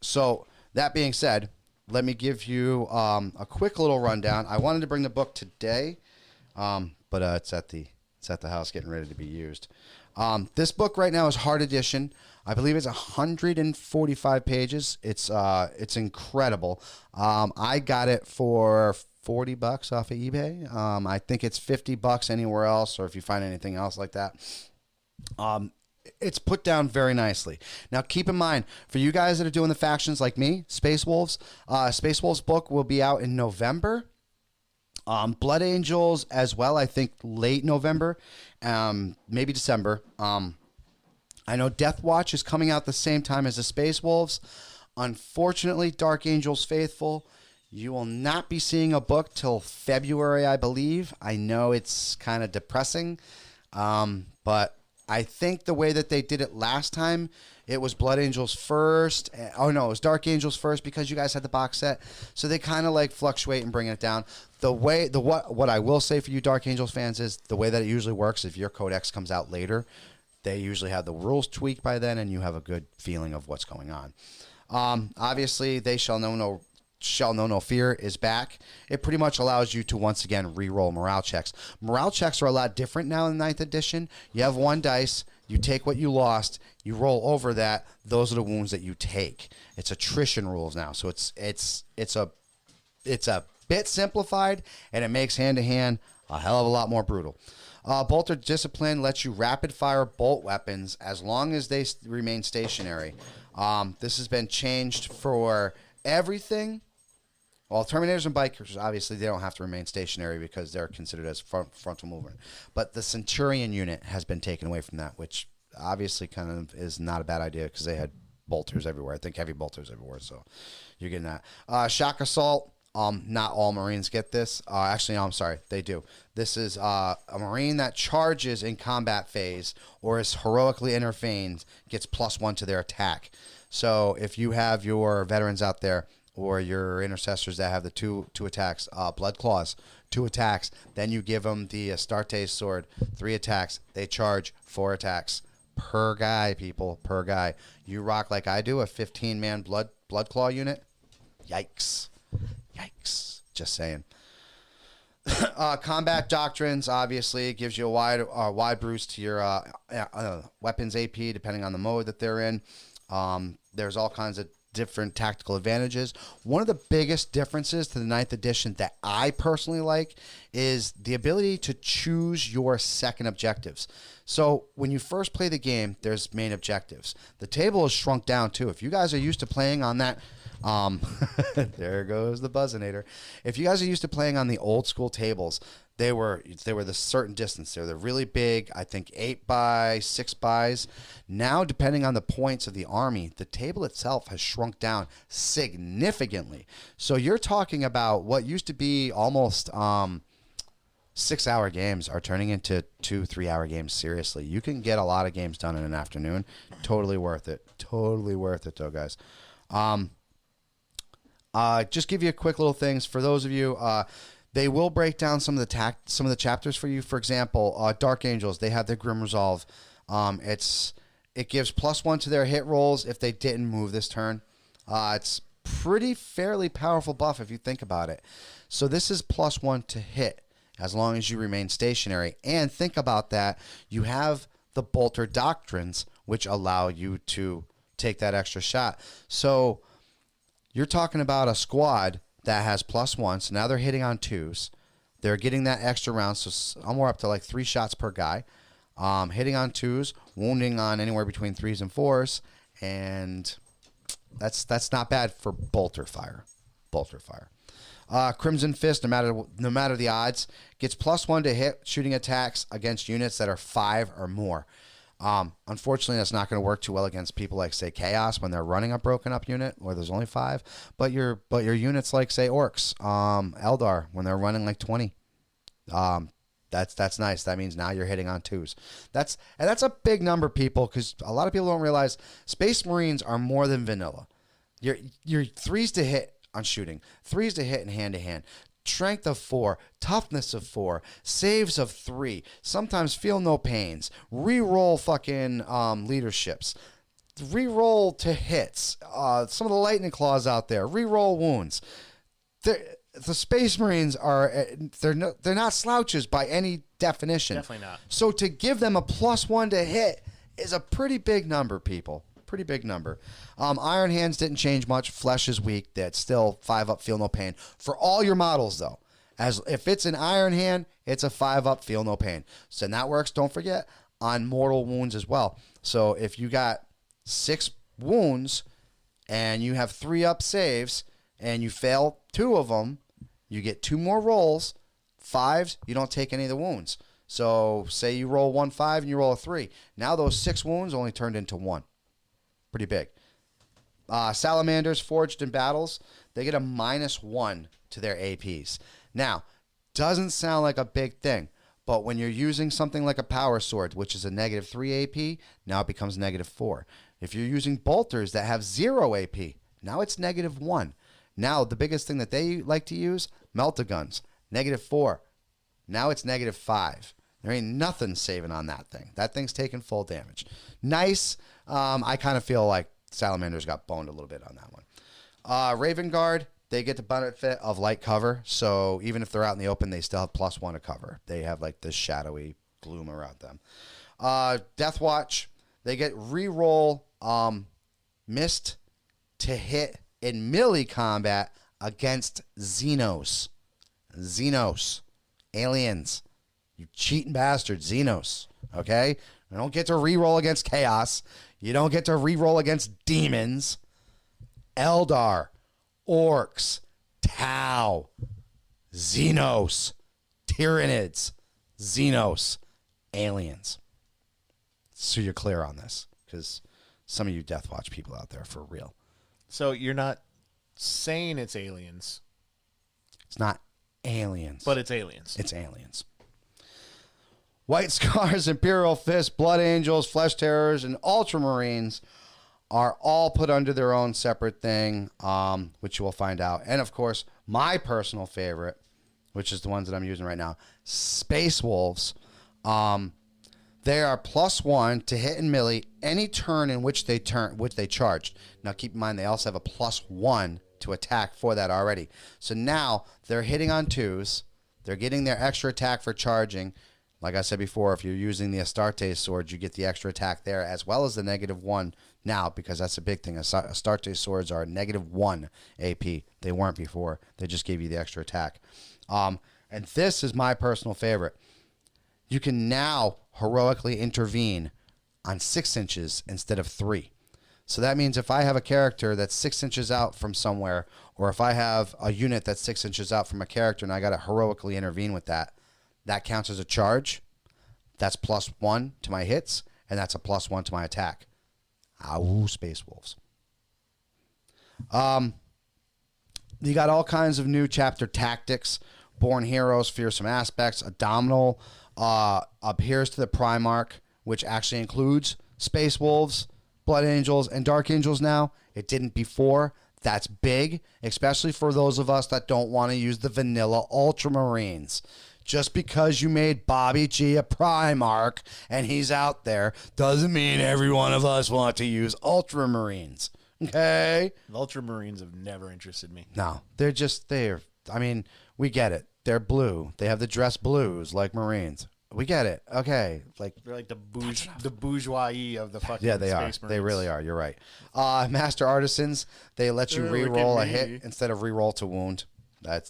A: So that being said, let me give you a quick little rundown. I wanted to bring the book today, but it's at the house getting ready to be used. This book right now is hard edition. I believe it's 145 pages. It's incredible. I got it for $40 off of eBay. I think it's $50 anywhere else, or if you find anything else like that. It's put down very nicely. Now, keep in mind, for you guys that are doing the factions like me, Space Wolves book will be out in November. Blood Angels as well, I think late November, maybe December. I know Death Watch is coming out the same time as the Space Wolves. Unfortunately, Dark Angels Faithful, you will not be seeing a book till February, I believe. I know it's kind of depressing, but I think the way that they did it last time, it was Blood Angels first. Oh, no, it was Dark Angels first because you guys had the box set. So they kind of like fluctuate and bring it down. What I will say for you Dark Angels fans is the way that it usually works, if your codex comes out later, they usually have the rules tweaked by then and you have a good feeling of what's going on. Obviously, They Shall Know No Fear is back. It pretty much allows you to once again re-roll morale checks. Morale checks are a lot different now in 9th edition. You have one dice, you take what you lost, you roll over that. Those are the wounds that you take. It's attrition rules now, so it's a bit simplified, and it makes hand-to-hand a hell of a lot more brutal. Bolter Discipline lets you rapid-fire bolt weapons as long as they remain stationary. This has been changed for everything. Well, Terminators and Bikers, obviously, they don't have to remain stationary because they're considered as frontal movement. But the Centurion unit has been taken away from that, which obviously kind of is not a bad idea because they had bolters everywhere. I think heavy bolters everywhere, so you're getting that. Shock Assault. Not all Marines get this. Actually, no, I'm sorry, they do. This is a Marine that charges in combat phase or is heroically intervened gets +1 to their attack. So if you have your veterans out there or your intercessors that have the two attacks, Blood Claws, 2 attacks, then you give them the Astartes sword, 3 attacks. They charge 4 attacks per guy, people, per guy. You rock like I do, a 15-man Blood Claw unit. Yikes. Yikes. Just saying. Combat Doctrines, obviously, gives you a wide bruise to your weapons AP, depending on the mode that they're in. There's all kinds of different tactical advantages. One of the biggest differences to the 9th edition that I personally like is the ability to choose your second objectives. So when you first play the game, there's main objectives. The table is shrunk down too. If you guys are used to playing on that, there goes the buzzinator. If you guys are used to playing on the old school tables, they were the certain distance. They're really big, I think 8 by 6 bys. Now, depending on the points of the army, the table itself has shrunk down significantly. So you're talking about what used to be almost 6-hour games are turning into 2-3 hour games. Seriously, you can get a lot of games done in an afternoon. Totally worth it. Totally worth it, though, guys. Just give you a quick little things for those of you. They will break down some of the chapters for you. For example, Dark Angels, they have their Grim Resolve. It gives +1 to their hit rolls if they didn't move this turn. It's fairly powerful buff if you think about it. So this is +1 to hit. as long as you remain stationary. And think about that. You have the bolter doctrines, which allow you to take that extra shot. So you're talking about a squad that has +1. So now they're hitting on 2s. They're getting that extra round. So I'm more up to like 3 shots per guy. Hitting on 2s, wounding on anywhere between 3s and 4s. And that's not bad for bolter fire. Bolter fire. Crimson Fist, no matter the odds, gets +1 to hit shooting attacks against units that are 5 or more. Unfortunately, that's not going to work too well against people like, say, Chaos when they're running a broken up unit where there's only 5. But your units like, say, Orcs, Eldar when they're running like 20. That's nice. That means now you're hitting on 2s. That's a big number, people, because a lot of people don't realize Space Marines are more than vanilla. Your 3s to hit on shooting, 3s to hit in hand-to-hand, strength of 4, toughness of 4, saves of 3, sometimes feel no pains, re-roll fucking leaderships, re-roll to hits, some of the lightning claws out there, re-roll wounds. The Space Marines they're not slouches by any definition.
B: Definitely not.
A: So to give them a +1 to hit is a pretty big number, people. Pretty big number. Iron Hands didn't change much. Flesh is weak. That's still 5 up, feel no pain. For all your models, though, as if it's an Iron Hand, it's a 5 up, feel no pain. So that works, don't forget, on mortal wounds as well. So if you got 6 wounds and you have 3 up saves and you fail 2 of them, you get 2 more rolls. 5s, you don't take any of the wounds. So say you roll 1 5 and you roll a 3. Now those 6 wounds only turned into 1. Pretty big. Salamanders forged in battles, they get a -1 to their APs. Now, doesn't sound like a big thing, but when you're using something like a power sword, which is a -3 AP, now it becomes -4. If you're using bolters that have 0 AP, now it's -1. Now, the biggest thing that they like to use, melt-a-guns, -4. Now it's -5. There ain't nothing saving on that thing. That thing's taking full damage. Nice. I kind of feel like Salamanders got boned a little bit on that one. Raven Guard, they get the benefit of light cover. So even if they're out in the open, they still have +1 to cover. They have like this shadowy gloom around them. Death Watch, they get reroll missed to hit in melee combat against Xenos. Aliens. You cheating bastard, Xenos. Okay? You don't get to reroll against Chaos. You don't get to reroll against demons. Eldar, Orcs, Tau, Xenos, Tyranids, Xenos, aliens. So you're clear on this, because some of you Death Watch people out there for real.
B: So you're not saying it's aliens.
A: It's not aliens.
B: But it's aliens.
A: It's aliens. White Scars, Imperial Fist, Blood Angels, Flesh Terrors, and Ultramarines are all put under their own separate thing, which you will find out. And, of course, my personal favorite, which is the ones that I'm using right now, Space Wolves. They are +1 to hit and melee any turn in which they charged. Now, keep in mind, they also have a +1 to attack for that already. So now they're hitting on 2s. They're getting their extra attack for charging. Like I said before, if you're using the Astartes swords, you get the extra attack there, as well as the -1 now, because that's a big thing. Astartes swords are -1 AP. They weren't before. They just gave you the extra attack. And this is my personal favorite. You can now heroically intervene on 6 inches instead of 3. So that means if I have a character that's 6 inches out from somewhere, or if I have a unit that's 6 inches out from a character and I got to heroically intervene with that, that counts as a charge. That's +1 to my hits, and that's a +1 to my attack. Ow, Space Wolves. You got all kinds of new chapter tactics. Born Heroes, Fearsome Aspects. Abdominal appears to the Primarch, which actually includes Space Wolves, Blood Angels, and Dark Angels now. It didn't before. That's big, especially for those of us that don't want to use the vanilla Ultramarines. Just because you made Bobby G a Primarch and he's out there doesn't mean every one of us want to use Ultramarines. Okay?
B: The Ultramarines have never interested me.
A: No, they're I mean, we get it. They're blue. They have the dress blues like Marines. We get it. Okay. Like
B: They're like the bourgeoisie of the fucking
A: yeah, they are.
B: Space Marines.
A: They really are. You're right. Master Artisans, they let you
B: Look at
A: re-roll a
B: me.
A: hit instead of re-roll to wound.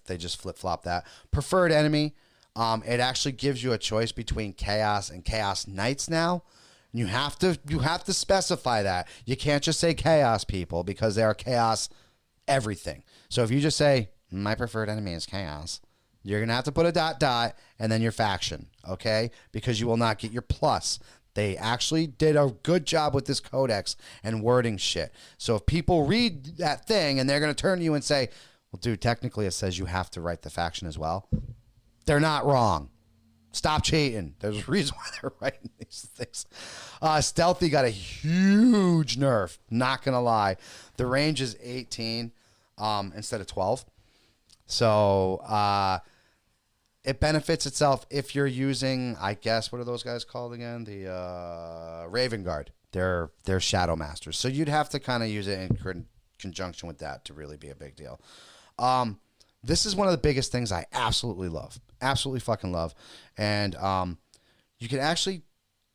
A: They just flip-flop that. Preferred enemy, it actually gives you a choice between Chaos and Chaos Knights now. You have to specify that. You can't just say Chaos people because they are Chaos everything. So if you just say my preferred enemy is Chaos, you're gonna have to put a ... and then your faction, okay? Because you will not get your plus. They actually did a good job with this codex and wording shit. So if people read that thing and they're gonna turn to you and say, well, dude, technically it says you have to write the faction as well. They're not wrong. Stop cheating. There's a reason why they're writing these things. Stealthy got a huge nerf. Not going to lie. The range is 18 instead of 12. So it benefits itself if you're using, I guess, what are those guys called again? The Raven Guard. They're Shadow Masters. So you'd have to kind of use it in conjunction with that to really be a big deal. This is one of the biggest things I absolutely love. Absolutely fucking love. And you can actually,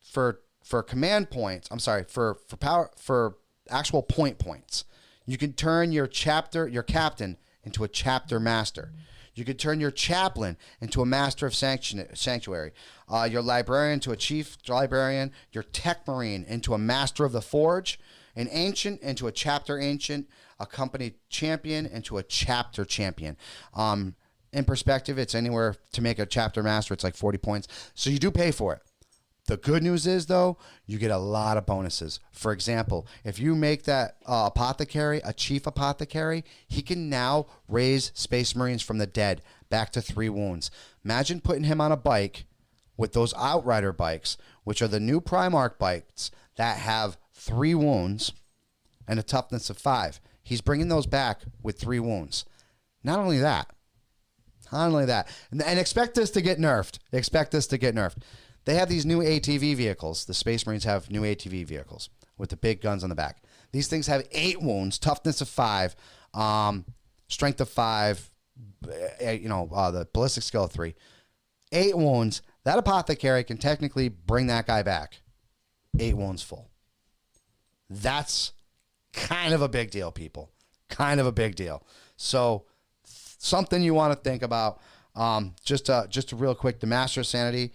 A: for command points, for power, for actual points, you can turn your captain into a chapter master. You could turn your chaplain into a master of sanctuary. Your librarian to a chief librarian. Your tech marine into a master of the forge. An ancient into a chapter ancient. A company champion into a chapter champion. In perspective, it's anywhere to make a chapter master. It's like 40 points. So you do pay for it. The good news is, though, you get a lot of bonuses. For example, if you make that apothecary, a chief apothecary, he can now raise Space Marines from the dead back to 3 wounds. Imagine putting him on a bike with those Outrider bikes, which are the new Primarch bikes that have 3 wounds and a toughness of 5. He's bringing those back with 3 wounds. Not only that, and expect this to get nerfed. They have these new ATV vehicles. The Space Marines have new ATV vehicles with the big guns on the back. These things have 8 wounds, toughness of 5, strength of 5, the ballistic skill of 3. 8 wounds. That apothecary can technically bring that guy back. 8 wounds full. That's kind of a big deal, people. Kind of a big deal. So something you want to think about. Just real quick, the Master of Sanity.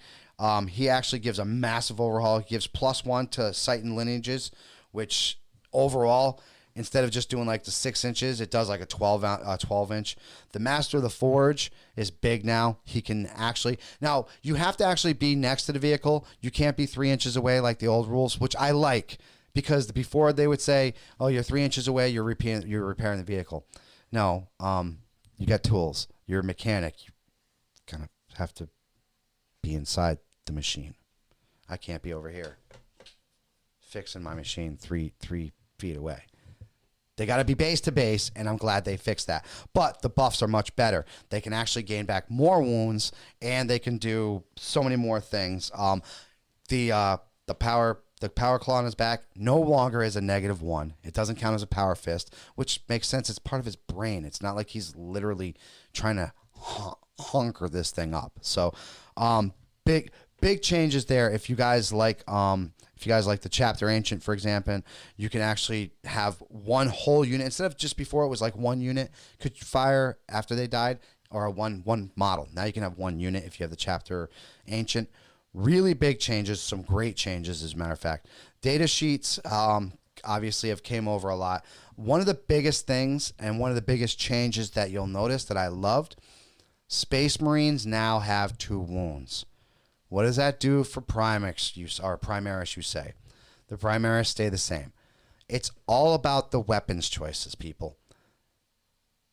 A: He actually gives a massive overhaul. He gives +1 to sight and lineages, which overall, instead of just doing like the 6 inches, it does like a 12 inch. The Master of the Forge is big now. He can actually, now you have to actually be next to the vehicle. You can't be 3 inches away like the old rules, which I like, because before they would say, oh, you're 3 inches away, you're repairing the vehicle. No, you got tools. You're a mechanic. You kind of have to be inside the machine. I can't be over here fixing my machine three feet away. They got to be base to base, and I'm glad they fixed that. But the buffs are much better. They can actually gain back more wounds, and they can do so many more things. The power claw on his back no longer is a -1. It doesn't count as a power fist, which makes sense. It's part of his brain. It's not like he's literally trying to hunker this thing up. So, big changes there. If you guys like the chapter ancient, for example, you can actually have one whole unit instead of just before it was like one unit could fire after they died, or one model. Now you can have one unit if you have the chapter ancient. Really big changes, some great changes, as a matter of fact. Data sheets obviously have came over a lot. One of the biggest things and one of the biggest changes that you'll notice that I loved, Space Marines now have 2 wounds. What does that do for Primaris, you say? The Primaris stay the same. It's all about the weapons choices, people.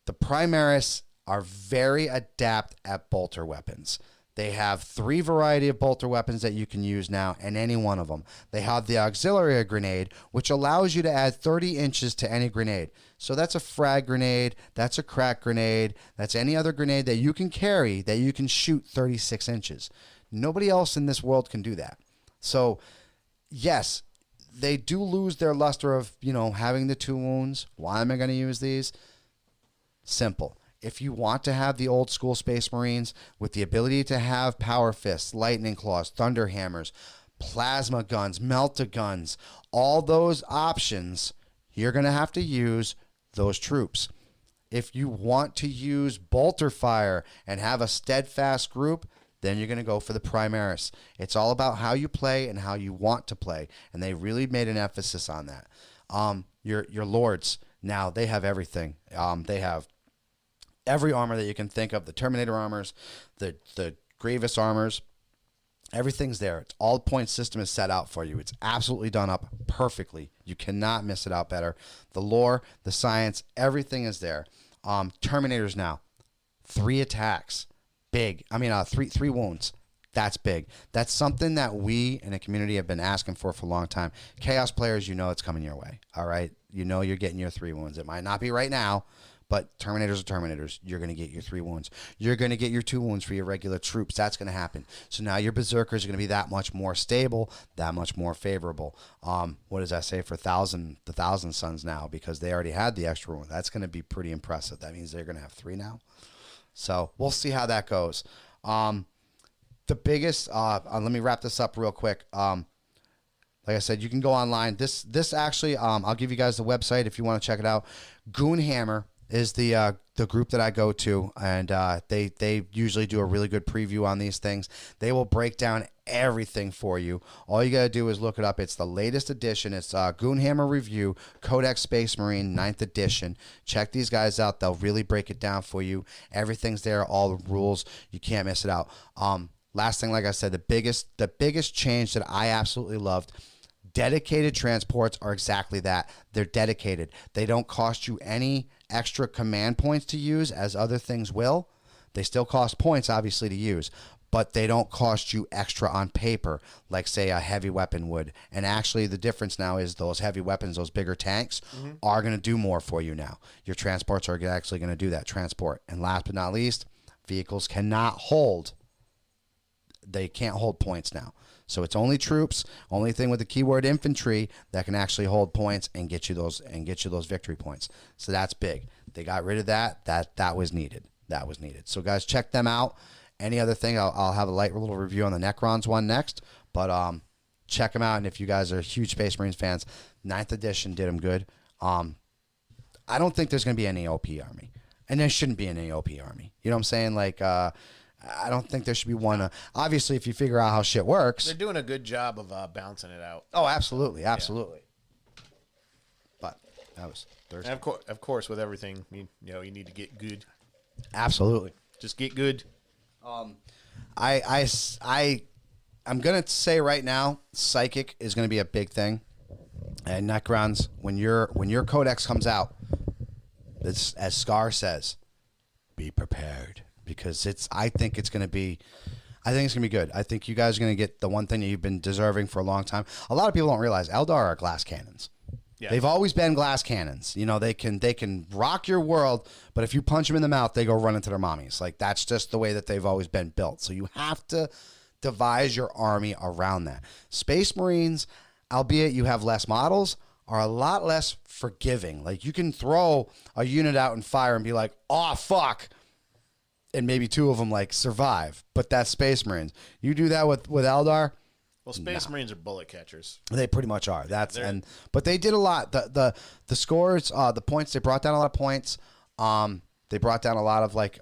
A: The Primaris are very adept at bolter weapons. They have 3 variety of bolter weapons that you can use now, and any one of them. They have the auxiliary grenade, which allows you to add 30 inches to any grenade. So that's a frag grenade, that's a crack grenade, that's any other grenade that you can carry that you can shoot 36 inches. Nobody else in this world can do that. So, yes, they do lose their luster of, having the 2 wounds. Why am I going to use these? Simple. if you want to have the old school Space Marines with the ability to have power fists, lightning claws, thunder hammers, plasma guns, melt-a-guns, all those options, you're going to have to use those troops. If you want to use bolter fire and have a steadfast group, then you're going to go for the Primaris. It's all about how you play and how you want to play, and they really made an emphasis on that. Your Lords, now they have everything. They have every armor that you can think of, the Terminator armors, the Grievous armors, everything's there. It's all point system is set out for you. It's absolutely done up perfectly. You cannot miss it out better. The lore, the science, everything is there. Terminators now, 3 attacks, big. I mean, three wounds. That's big. That's something that we in the community have been asking for a long time. Chaos players, you know it's coming your way. All right, you know you're getting your 3 wounds. It might not be right now, but Terminators are Terminators. You're going to get your 3 wounds. You're going to get your 2 wounds for your regular troops. That's going to happen. So now your Berserkers are going to be that much more stable, that much more favorable. What does that say for the Thousand Sons now? Because they already had the extra wound. That's going to be pretty impressive. That means they're going to have 3 now. So we'll see how that goes. The biggest, let me wrap this up real quick. Like I said, you can go online. This actually, I'll give you guys the website if you want to check it out. Goonhammer is the group that I go to, and they usually do a really good preview on these things. They will break down everything for you. All you got to do is look it up. It's the latest edition. It's Goonhammer Review, Codex Space Marine, 9th edition. Check these guys out. They'll really break it down for you. Everything's there, all the rules. You can't miss it out. Last thing, like I said, the biggest change that I absolutely loved, dedicated transports are exactly that. They're dedicated. They don't cost you any extra command points to use as other things will. They still cost points, obviously, to use, but they don't cost you extra on paper like, say, a heavy weapon would. And actually, the difference now is those heavy weapons, those bigger tanks, are going to do more for you now. Your transports are actually going to do that transport. And last but not least, vehicles cannot hold. They can't hold points now. So it's only troops, only thing with the keyword infantry that can actually hold points and get you those victory points. So that's big. They got rid of that. That was needed. That was needed. So guys, check them out. Any other thing, I'll have a light little review on the Necrons one next. But check them out. And if you guys are huge Space Marines fans, 9th edition did them good. I don't think there's going to be any OP army, and there shouldn't be any OP army. You know what I'm saying? Like. I don't think there should be one. Obviously, if you figure out how shit works.
B: They're doing a good job of balancing it out.
A: Oh, absolutely. Absolutely. Yeah. But that was Thursday.
B: And of course, with everything, you need to get good.
A: Absolutely.
B: Just get good.
A: I'm going to say right now, Psychic is going to be a big thing. And Necrons, when your Codex comes out, as Scar says, be prepared. Because I think it's going to be good. I think you guys are going to get the one thing that you've been deserving for a long time. A lot of people don't realize Eldar are glass cannons. Yeah. They've always been glass cannons. You know, they can rock your world, but if you punch them in the mouth, they go run into their mommies. Like, that's just the way that they've always been built. So you have to devise your army around that. Space Marines, albeit you have less models, are a lot less forgiving. Like, you can throw a unit out and fire and be like, oh, fuck. And maybe 2 of them like survive, but that's Space Marines. You do that with Eldar.
B: Well, Space Marines are bullet catchers.
A: They pretty much are. But they did a lot. The scores, the points. They brought down a lot of points. They brought down a lot of like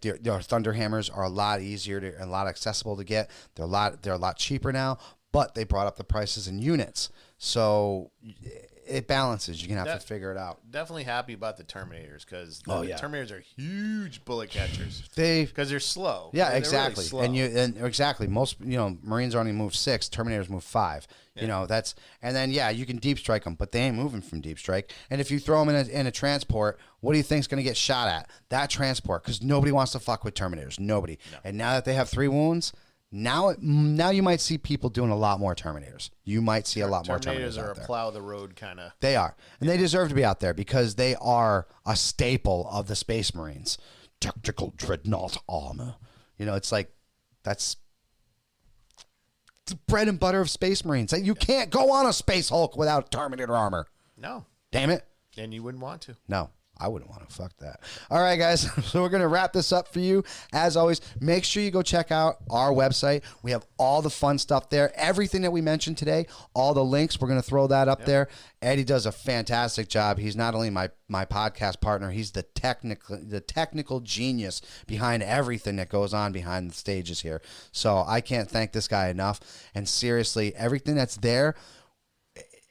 A: their Thunder Hammers are a lot easier and a lot accessible to get. They're a lot cheaper now. But they brought up the prices in units, so it balances. You're going to have to figure it out.
B: Definitely happy about the Terminators because the Terminators are huge bullet catchers. Because they're slow.
A: Yeah,
B: they're
A: exactly.
B: Really slow.
A: And exactly. Most Marines only move 6. Terminators move 5. Yeah. And then you can deep strike them, but they ain't moving from deep strike. And if you throw them in a transport, what do you think's going to get shot at? That transport, because nobody wants to fuck with Terminators. Nobody. No. And now that they have 3 wounds. Now you might see people doing a lot more Terminators. You might see a lot more Terminators
B: are
A: out there.
B: A plow the road kind of.
A: They are. And they deserve to be out there because they are a staple of the Space Marines. Tactical dreadnought armor. It's like, that's the bread and butter of Space Marines. You can't go on a Space Hulk without Terminator armor.
B: No.
A: Damn it.
B: And you wouldn't want to.
A: No. I wouldn't want to. Fuck that. All right, guys. So we're going to wrap this up for you. As always, make sure you go check out our website. We have all the fun stuff there. Everything that we mentioned today, all the links, we're going to throw that up there. Eddie does a fantastic job. He's not only my podcast partner, he's the technical genius behind everything that goes on behind the stages here. So I can't thank this guy enough. And seriously, everything that's there,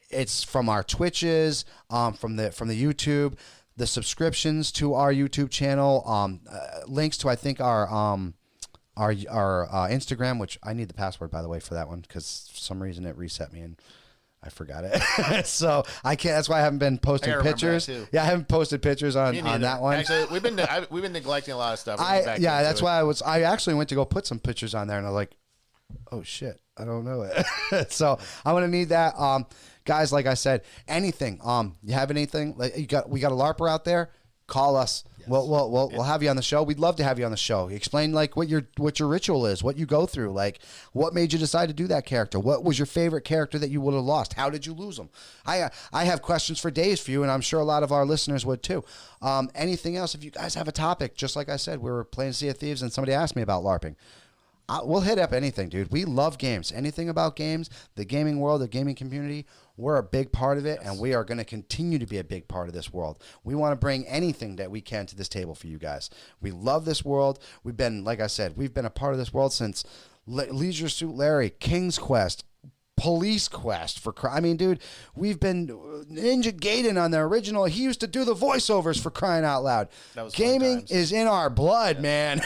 A: it's from our Twitches, from the YouTube, the subscriptions to our YouTube channel, links to, I think, our Instagram, which I need the password, by the way, for that one, because for some reason it reset me and I forgot it. So I can't. That's why I haven't been posting pictures. Yeah, I haven't posted pictures on that one.
B: Actually, we've been neglecting a lot of stuff.
A: That's why I actually went to go put some pictures on there, and I'm like, oh shit, I don't know it. So I'm gonna need that. Guys, like I said, anything. You have anything? Like we got a LARPer out there. Call us. Yes. We'll have you on the show. We'd love to have you on the show. Explain like what your ritual is, what you go through, like what made you decide to do that character. What was your favorite character that you would have lost? How did you lose them? I have questions for days for you, and I'm sure a lot of our listeners would too. Anything else? If you guys have a topic, just like I said, we were playing Sea of Thieves, and somebody asked me about LARPing. We'll hit up anything, dude. We love games. Anything about games, the gaming world, the gaming community, we're a big part of it, and we are going to continue to be a big part of this world. We want to bring anything that we can to this table for you guys. We love this world. We've been, like I said, we've been a part of this world since Leisure Suit Larry, King's Quest, Police Quest. I mean, dude, we've been Ninja Gaiden on the original. He used to do the voiceovers, for crying out loud. Gaming is in our blood, man.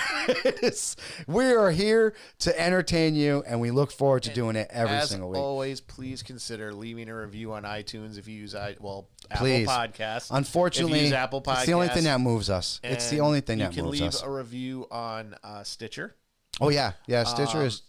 A: We are here to entertain you, and we look forward to doing it every single week.
B: As always, please consider leaving a review on iTunes if you use Apple Podcasts.
A: Unfortunately,
B: use Apple Podcasts,
A: it's the only thing that moves us. It's the only thing that moves us.
B: You can leave a review on Stitcher.
A: Oh yeah, Stitcher's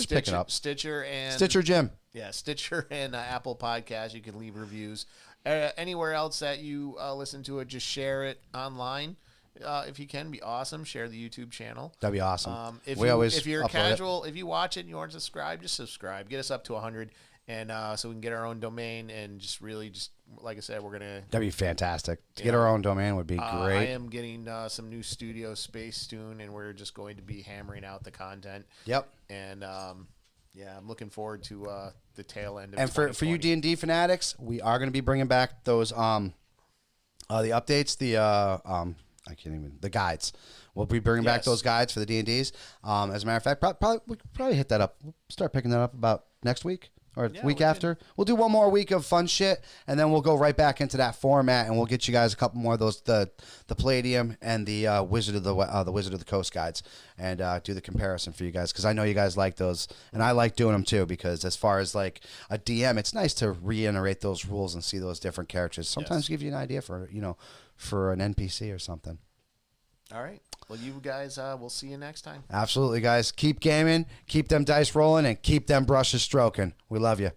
A: picking up.
B: Stitcher
A: Jim.
B: Yeah, Stitcher and Apple Podcasts. You can leave reviews. Anywhere else that you listen to it, just share it online. If you can, be awesome. Share the YouTube channel.
A: That'd be awesome.
B: If you're casual, if you watch it and you aren't subscribed, just subscribe. Get us up to 100, and so we can get our own domain. And just like I said, we're gonna.
A: That'd be fantastic. To get our own domain would be great.
B: I am getting some new studio space soon, and we're just going to be hammering out the content.
A: Yep.
B: And yeah, I'm looking forward to the tail end of
A: and
B: 2020.
A: For you D&D fanatics, we are going to be bringing back those the updates, the guides. We'll be bringing back those guides for the D&Ds. As a matter of fact, we could probably hit that up. We'll start picking that up about next week. Or week after. We'll do one more week of fun shit, and then we'll go right back into that format, and we'll get you guys a couple more of those, the Palladium and the Wizard of the Coast guides, and do the comparison for you guys, because I know you guys like those, and I like doing them too, because as far as like a DM, it's nice to reiterate those rules and see those different characters. Sometimes give you an idea for an NPC or something.
B: All right. Well, you guys, we'll see you next time.
A: Absolutely, guys. Keep gaming, keep them dice rolling, and keep them brushes stroking. We love you.